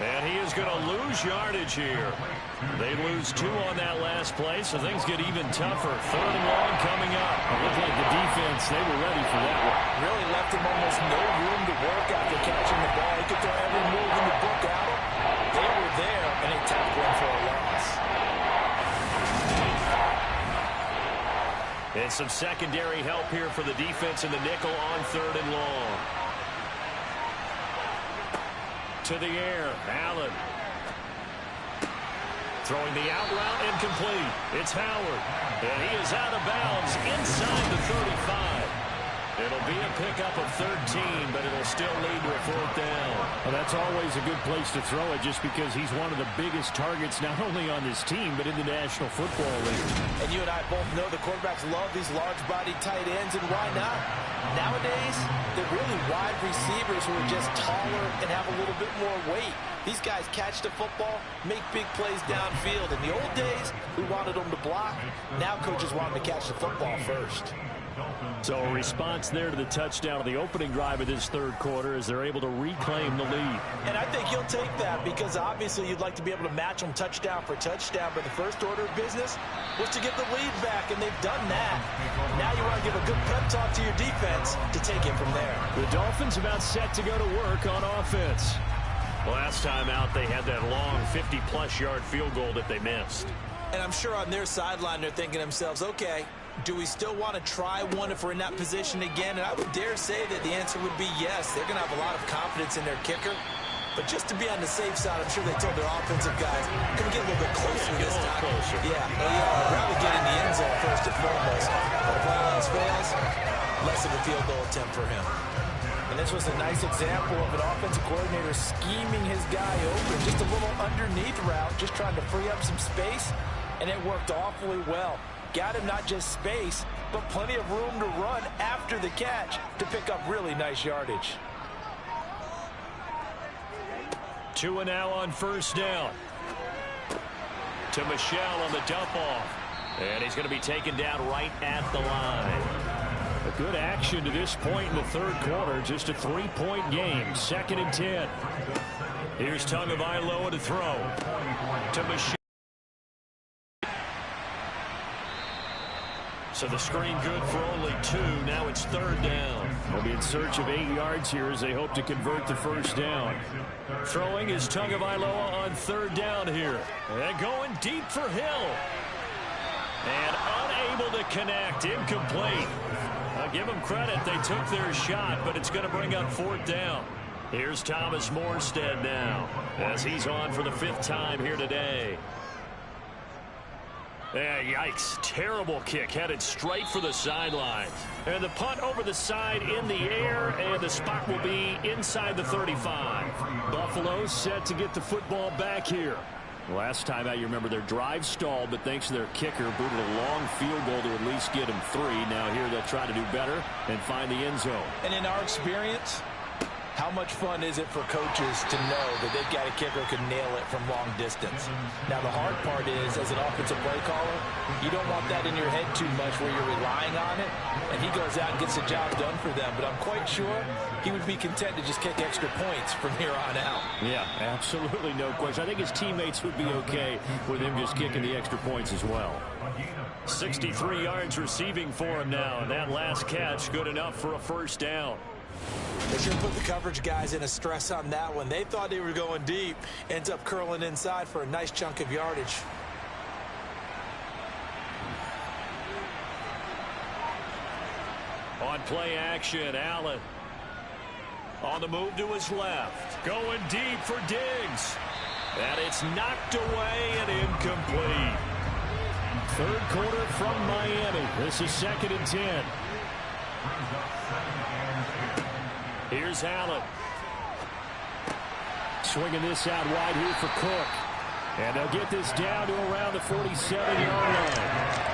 And he is going to lose yardage here. They lose 2 on that last play, so things get even tougher. 3rd and long coming up. It looked like the defense, they were ready for that one. Really left him almost no room to work after catching the ball. He could throw every move in the book at him. They were there, and he tackled him for a loss. And some secondary help here for the defense in the nickel on 3rd and long. To the air, Allen. Throwing the out route incomplete. It's Howard. And he is out of bounds inside the 35. It'll be a pickup of 13, but it'll still lead to a 4th down. Well, that's always a good place to throw it just because he's one of the biggest targets not only on this team but in the National Football League. And you and I both know the quarterbacks love these large-bodied tight ends, and why not? Nowadays, they're really wide receivers who are just taller and have a little bit more weight. These guys catch the football, make big plays downfield. In the old days, we wanted them to block. Now coaches want them to catch the football first. So a response there to the touchdown of the opening drive of this third quarter as they're able to reclaim the lead. And I think you'll take that because obviously you'd like to be able to match them touchdown for touchdown, but the first order of business was to get the lead back, and they've done that. Now you want to give a good pep talk to your defense to take it from there. The Dolphins about set to go to work on offense. Last time out, they had that long 50-plus yard field goal that they missed. And I'm sure on their sideline they're thinking to themselves, okay, do we still want to try one if we're in that position again? And I would dare say that the answer would be yes. They're going to have a lot of confidence in their kicker. But just to be on the safe side, I'm sure they told their offensive guys, can we get a little bit closer this time? Yeah, well, rather get in the end zone first and foremost. But if all else fails, less of a field goal attempt for him. And this was a nice example of an offensive coordinator scheming his guy open. Just a little underneath route, just trying to free up some space. And it worked awfully well. Got him not just space, but plenty of room to run after the catch to pick up really nice yardage. Tua now on first down. To Michelle on the dump off. And he's going to be taken down right at the line. A good action to this point in the third quarter. Just a 3-point game. 2nd and 10. Here's Tagovailoa to throw. To Michelle. So the screen good for only 2. Now it's 3rd down. They'll be in search of 8 yards here as they hope to convert the first down. Throwing is Tagovailoa on 3rd down here. And going deep for Hill. And unable to connect. Incomplete. I'll give them credit. They took their shot, but it's going to bring up 4th down. Here's Thomas Morstead now as he's on for the 5th time here today. Yeah, yikes. Terrible kick headed straight for the sidelines. And the punt over the side in the air, and the spot will be inside the 35. Buffalo set to get the football back here. Last time out, you remember their drive stalled, but thanks to their kicker, booted a long field goal to at least get them 3. Now here they'll try to do better and find the end zone. And in our experience, how much fun is it for coaches to know that they've got a kicker who can nail it from long distance? Now, the hard part is, as an offensive play caller, you don't want that in your head too much where you're relying on it, and he goes out and gets the job done for them. But I'm quite sure he would be content to just kick extra points from here on out. Yeah, absolutely no question. I think his teammates would be okay with him just kicking the extra points as well. 63 yards receiving for him now, and that last catch good enough for a first down. They sure put the coverage guys in a stress on that one. They thought they were going deep. Ends up curling inside for a nice chunk of yardage. On play action, Allen. On the move to his left. Going deep for Diggs. And it's knocked away and incomplete. Third quarter from Miami. This is 2nd and 10. Here's Allen. Swinging this out wide here for Cook. And they'll get this down to around the 47-yard line.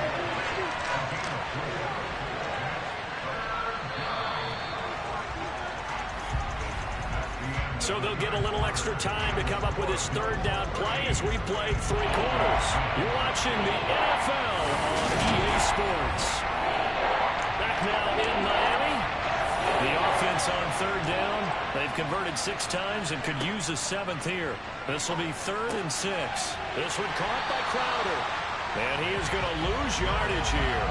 So they'll get a little extra time to come up with his 3rd down play as we played 3 quarters. You're watching the NFL on EA Sports. Back now in Miami. The offense on 3rd down. They've converted 6 times and could use a 7th here. This will be 3rd and 6. This one caught by Crowder. And he is going to lose yardage here.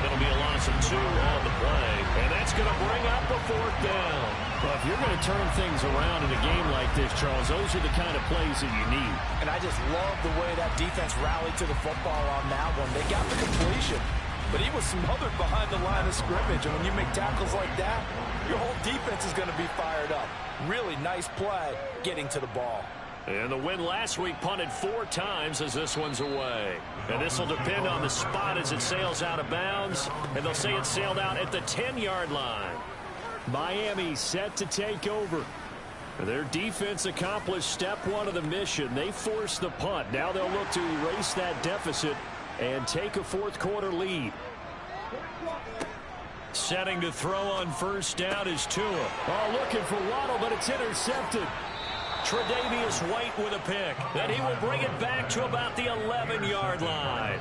It'll be a loss of 2 on the play. And that's going to bring up a 4th down. Well, if you're going to turn things around in a game like this, Charles, those are the kind of plays that you need. And I just love the way that defense rallied to the football on that one. They got the completion, but he was smothered behind the line of scrimmage. And when you make tackles like that, your whole defense is going to be fired up. Really nice play getting to the ball. And the win last week punted 4 times as this one's away. And this will depend on the spot as it sails out of bounds. And they'll say it sailed out at the 10-yard line. Miami set to take over. Their defense accomplished step 1 of the mission. They forced the punt. Now they'll look to erase that deficit and take a 4th quarter lead. Setting to throw on first down is Tua. Oh, looking for Waddle, but it's intercepted. Tre'Davious White with a pick. Then he will bring it back to about the 11-yard line.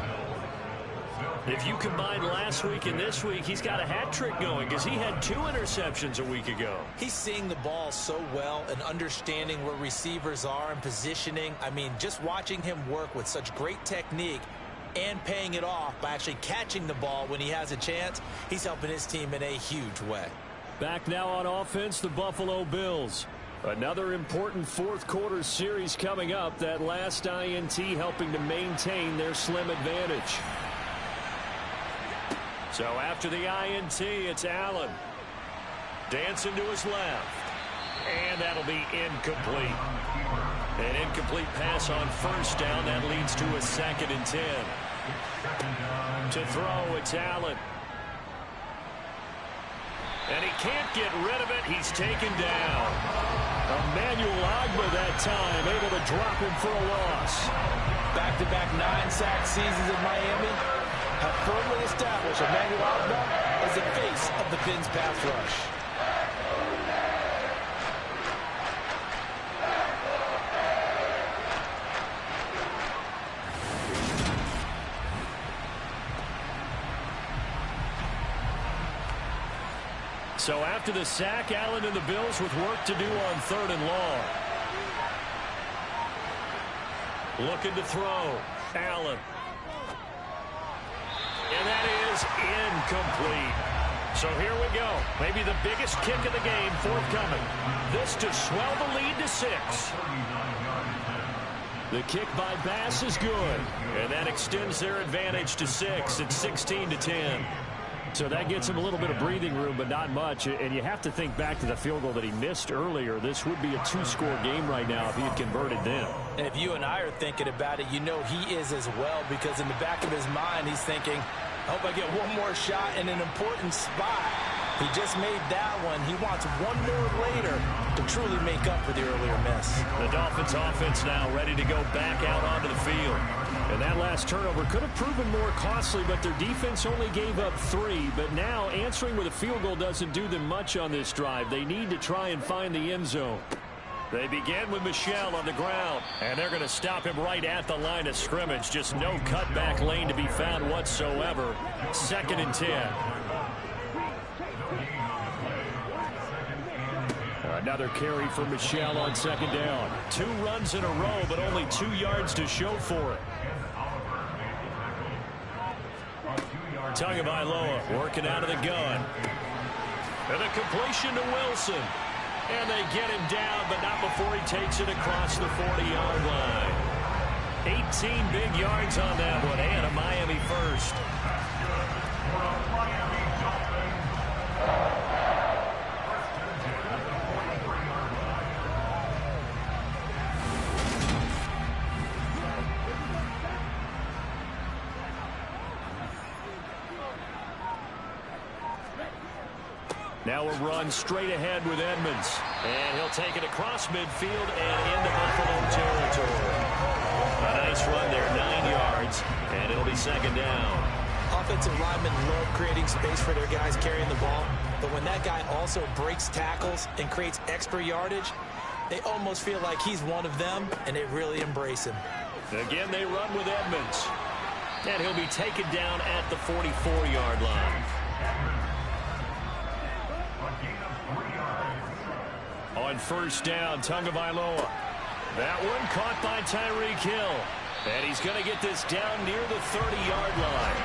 If you combine last week and this week, he's got a hat trick going because he had 2 interceptions a week ago. He's seeing the ball so well and understanding where receivers are and positioning. I mean, just watching him work with such great technique and paying it off by actually catching the ball when he has a chance, he's helping his team in a huge way. Back now on offense, the Buffalo Bills. Another important fourth quarter series coming up. That last INT helping to maintain their slim advantage. So after the INT, it's Allen. Dancing to his left. And that'll be incomplete. An incomplete pass on first down. That leads to a 2nd and 10. To throw, it's Allen. And he can't get rid of it. He's taken down. Emmanuel Ogbah that time, able to drop him for a loss. Back-to-back 9-sack seasons in Miami have firmly established Emmanuel Ogbah as the face of the Fins pass rush. So after the sack, Allen and the Bills with work to do on 3rd and long. Looking to throw. Allen. And that is incomplete. So here we go. Maybe the biggest kick of the game forthcoming. This to swell the lead to 6. The kick by Bass is good. And that extends their advantage to 6. It's 16 to 10. So that gets him a little bit of breathing room, but not much. And you have to think back to the field goal that he missed earlier. This would be a 2-score game right now if he had converted then. And if you and I are thinking about it, you know he is as well, because in the back of his mind, he's thinking, I hope I get one more shot in an important spot. He just made that one. He wants one more later to truly make up for the earlier miss. The Dolphins offense now ready to go back out onto the field. And that last turnover could have proven more costly, but their defense only gave up 3. But now answering with a field goal doesn't do them much on this drive. They need to try and find the end zone. They begin with Michel on the ground, and they're going to stop him right at the line of scrimmage. Just no cutback lane to be found whatsoever. 2nd and 10. Another carry for Michel on 2nd down. 2 runs in a row, but only 2 yards to show for it. Tagovailoa working out of the gun. And a completion to Wilson. And they get him down, but not before he takes it across the 40-yard line. 18 big yards on that one, and a Miami first. Now a run straight ahead with Edmonds. And he'll take it across midfield and into Buffalo territory. A nice run there, 9 yards, and it'll be 2nd down. Offensive linemen love creating space for their guys carrying the ball, but when that guy also breaks tackles and creates extra yardage, they almost feel like he's one of them, and they really embrace him. Again, they run with Edmonds. And he'll be taken down at the 44-yard line. On 1st down, Tagovailoa. That one caught by Tyreek Hill. And he's going to get this down near the 30-yard line.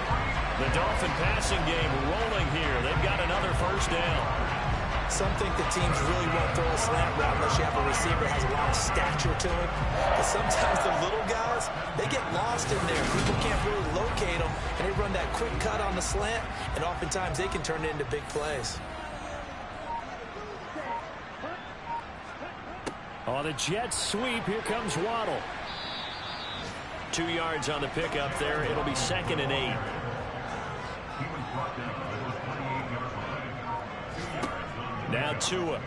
The Dolphin passing game rolling here. They've got another 1st down. Some think the teams really won't throw a slant route unless you have a receiver that has a lot of stature to him. But sometimes the little guys, they get lost in there. People can't really locate them, and they run that quick cut on the slant, and oftentimes they can turn it into big plays. On the jet sweep, here comes Waddle. 2 yards on the pickup there. It'll be 2nd and 8. Now Tua.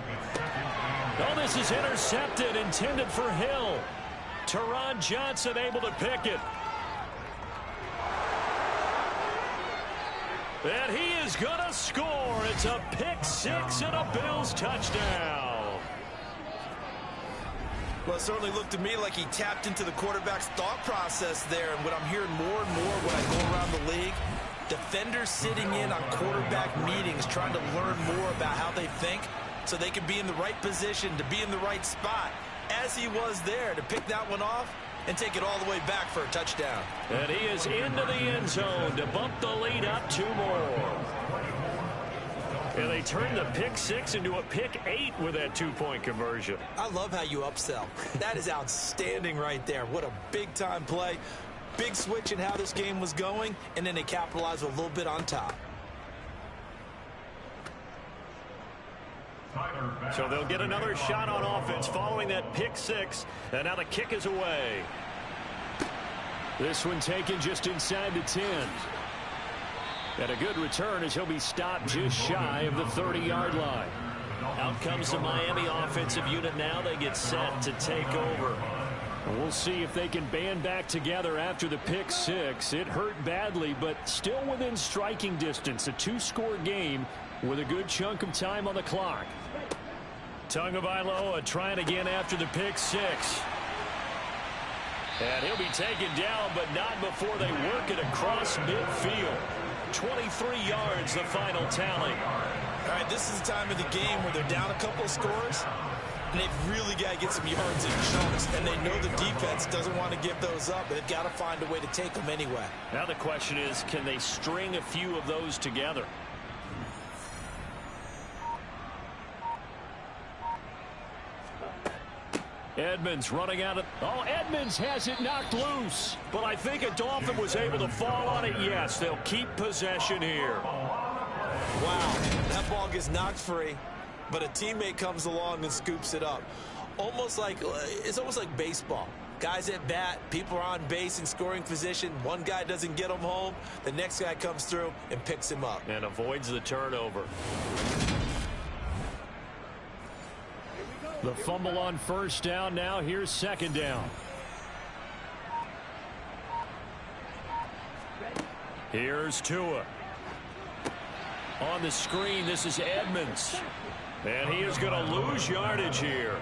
Oh, this is intercepted, intended for Hill. Teron Johnson able to pick it. And he is going to score. It's a pick 6 and a Bills touchdown. Well, it certainly looked to me like he tapped into the quarterback's thought process there. And what I'm hearing more and more when I go around the league, Defenders sitting in on quarterback meetings trying to learn more about how they think so they can be in the right position to be in the right spot, as he was there to pick that one off and take it all the way back for a touchdown. And he is into the end zone to bump the lead up 2 more. And they turn the pick 6 into a pick 8 with that 2-point conversion. I love how you upsell. That is outstanding right there. What a big-time play. Big switch in how this game was going, and then they capitalize a little bit on top. So they'll get another shot on offense following that pick 6, and now the kick is away. This one taken just inside the 10. And a good return as he'll be stopped just shy of the 30-yard line. Out comes the Miami offensive unit now. They get set to take over. And we'll see if they can band back together after the pick 6. It hurt badly, but still within striking distance. A 2-score game with a good chunk of time on the clock. Tagovailoa trying again after the pick 6. And he'll be taken down, but not before they work it across midfield. 23 yards, the final tally. All right, this is the time of the game where they're down a couple of scores, and they've really got to get some yards in chunks, and they know the defense doesn't want to give those up, but they've got to find a way to take them anyway. Now the question is, can they string a few of those together? Edmonds running out of... Oh, Edmonds has it knocked loose. But I think a Dolphin was able to fall on it. Yes, they'll keep possession here. Wow, that ball gets knocked free, but a teammate comes along and scoops it up. It's almost like baseball. Guys at bat, people are on base in scoring position. One guy doesn't get him home. The next guy comes through and picks him up. And avoids the turnover. The fumble on first down now. Here's second down. Here's Tua. On the screen, this is Edmonds. And he is going to lose yardage here.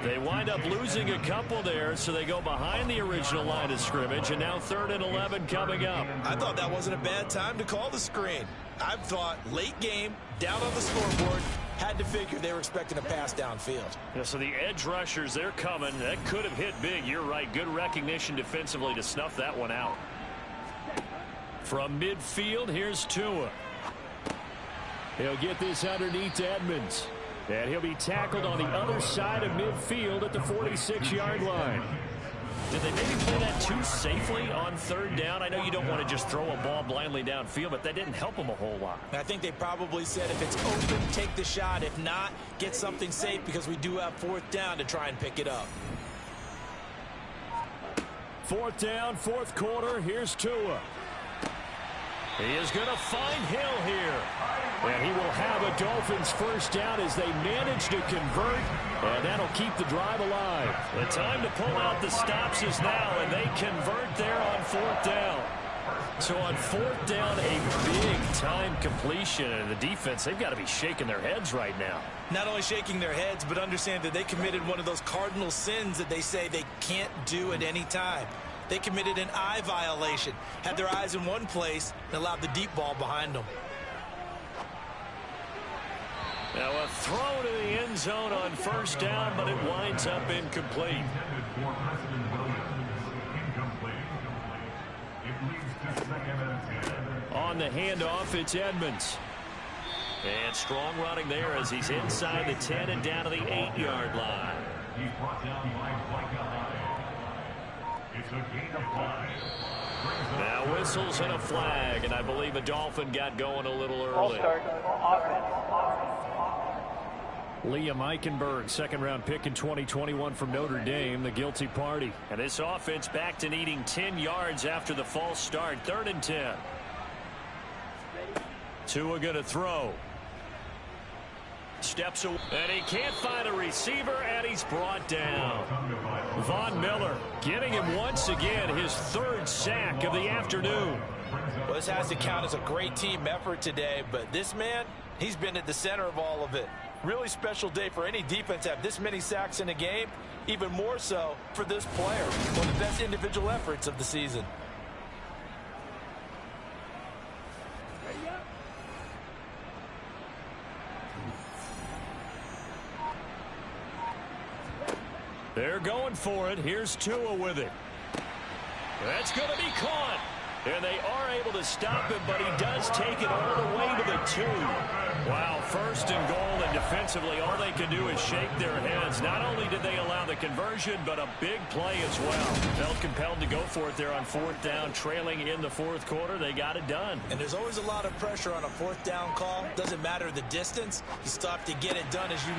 They wind up losing a couple there, so they go behind the original line of scrimmage, and now 3rd and 11 coming up. I thought that wasn't a bad time to call the screen. I thought late game, down on the scoreboard, had to figure they were expecting a pass downfield. Yeah, so the edge rushers, they're coming. That could have hit big. You're right. Good recognition defensively to snuff that one out. From midfield, here's Tua. He'll get this underneath to Edmonds. And he'll be tackled on the other side of midfield at the 46-yard line. Did they maybe play that too safely on 3rd down? I know you don't want to just throw a ball blindly downfield, but that didn't help them a whole lot. I think they probably said if it's open, take the shot. If not, get something safe because we do have 4th down to try and pick it up. 4th down, 4th quarter. Here's Tua. He is going to find Hill here. And he will have a Dolphins first down as they manage to convert, and that'll keep the drive alive. The time to pull out the stops is now, and they convert there on 4th down. So on 4th down, a big-time completion, and the defense, they've got to be shaking their heads right now. Not only shaking their heads, but understand that they committed one of those cardinal sins that they say they can't do at any time. They committed an eye violation, had their eyes in one place, and allowed the deep ball behind them. Now a throw to the end zone on 1st down, but it winds up incomplete. On the handoff, it's Edmonds. And strong running there as he's inside the 10 and down to the 8-yard line. He's brought down by it's a gain of 5. Now whistles and a flag, and I believe a Dolphin got going a little early. Liam Eichenberg, 2nd-round pick in 2021 from Notre Dame, the guilty party. And this offense back to needing 10 yards after the false start. 3rd and 10. Tua going to throw. Steps away, and he can't find a receiver, and he's brought down. Von Miller getting him once again, his 3rd sack of the afternoon. Well, this has to count as a great team effort today, but this man, he's been at the center of all of it. Really special day for any defense to have this many sacks in a game, even more so for this player. One of the best individual efforts of the season. They're going for it. Here's Tua with it. That's going to be caught. And they are able to stop him, but he does take it all the way to the 2. Wow, first and goal, and defensively, all they can do is shake their heads. Not only did they allow the conversion, but a big play as well. Felt compelled to go for it there on 4th down, trailing in the 4th quarter. They got it done. And there's always a lot of pressure on a 4th down call. Doesn't matter the distance. You stop to get it done as you...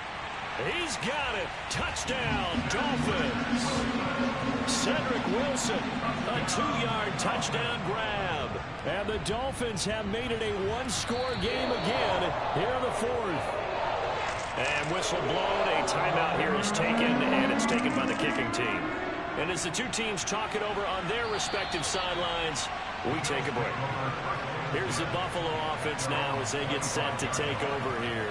He's got it. Touchdown, Dolphins. Cedric Wilson, a 2-yard touchdown grab. And the Dolphins have made it a 1-score game again here in the 4th. And whistle blown. A timeout here is taken, and it's taken by the kicking team. And as the two teams talk it over on their respective sidelines, we take a break. Here's the Buffalo offense now as they get set to take over here.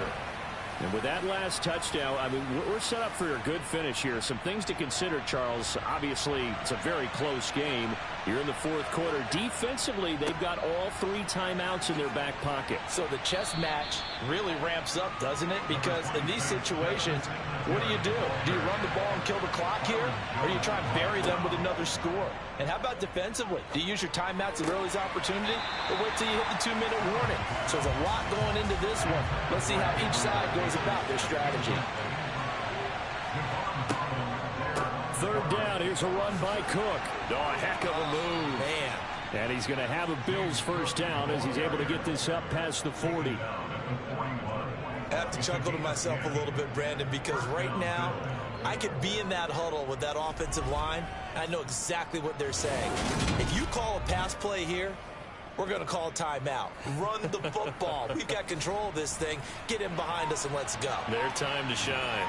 And with that last touchdown, I mean, we're set up for a good finish here. Some things to consider, Charles. Obviously, it's a very close game. You're in the 4th quarter. Defensively, they've got all 3 timeouts in their back pocket. So the chess match really ramps up, doesn't it? Because in these situations, what do? Do you run the ball and kill the clock here? Or do you try and bury them with another score? And how about defensively? Do you use your timeouts at early's opportunity? Or wait till you hit the 2-minute warning? So there's a lot going into this one. Let's see how each side goes about their strategy. 3rd down. Here's a run by Cook. Oh, a heck of a move. Man. And he's going to have a Bills 1st down as he's able to get this up past the 40. I have to chuckle to myself a little bit, Brandon, because right now I could be in that huddle with that offensive line. I know exactly what they're saying. If you call a pass play here, we're going to call a timeout. Run the football. We've got control of this thing. Get in behind us and let's go. Their time to shine.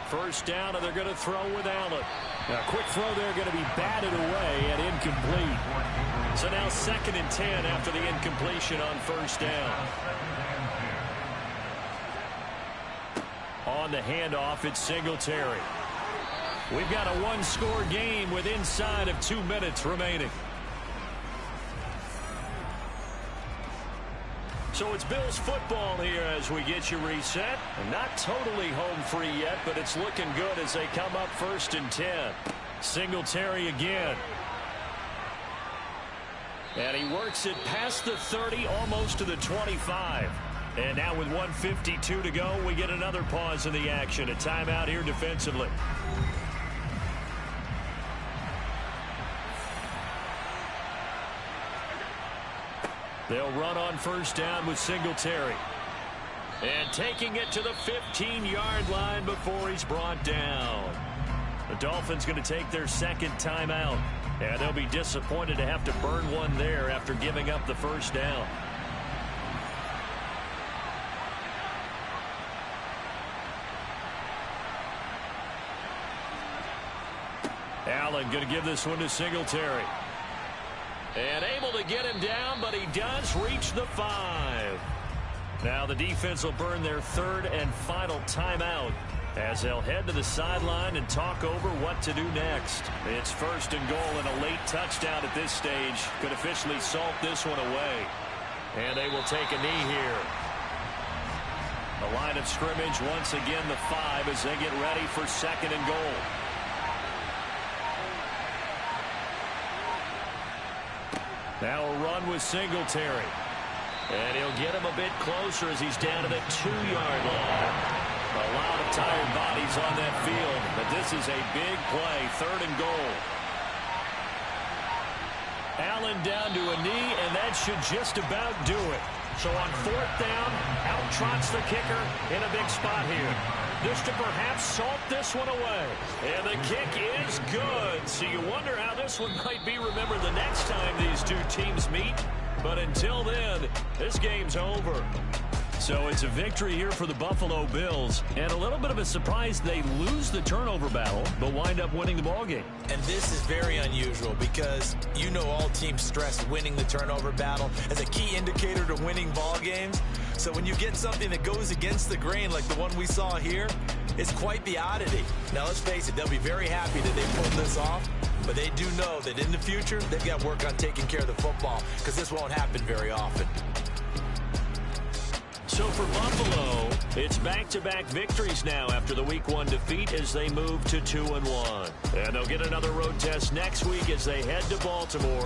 First down, and they're going to throw with Allen. Now, a quick throw there going to be batted away and incomplete. So now 2nd and 10 after the incompletion on 1st down. On the handoff, it's Singletary. We've got a 1-score game with inside of 2 minutes remaining. So it's Bills football here as we get you reset. And not totally home free yet, but it's looking good as they come up 1st and 10. Singletary again. And he works it past the 30, almost to the 25. And now with 1:52 to go, we get another pause in the action. A timeout here defensively. They'll run on 1st down with Singletary. And taking it to the 15-yard line before he's brought down. The Dolphins going to take their 2nd timeout. And they'll be disappointed to have to burn one there after giving up the 1st down. Allen going to give this one to Singletary. And able to get him down, but he does reach the 5. Now the defense will burn their 3rd and final timeout as they'll head to the sideline and talk over what to do next. It's 1st and goal, and a late touchdown at this stage could officially salt this one away. And they will take a knee here. The line of scrimmage once again the 5 as they get ready for 2nd and goal. Now a run with Singletary. And he'll get him a bit closer as he's down to the 2-yard line. A lot of tired bodies on that field, but this is a big play, 3rd and goal. Allen down to a knee, and that should just about do it. So on 4th down, out trots the kicker in a big spot here. This to perhaps salt this one away. And the kick is good. So you wonder how this one might be remembered the next time these two teams meet. But until then, this game's over. So it's a victory here for the Buffalo Bills. And a little bit of a surprise, they lose the turnover battle, but wind up winning the ballgame. And this is very unusual because you know all teams stress winning the turnover battle as a key indicator to winning ball games. So when you get something that goes against the grain like the one we saw here, it's quite the oddity. Now let's face it, they'll be very happy that they pulled this off, but they do know that in the future, they've got work on taking care of the football because this won't happen very often. So for Buffalo, it's back-to-back victories now after the Week 1 defeat as they move to 2-1. And they'll get another road test next week as they head to Baltimore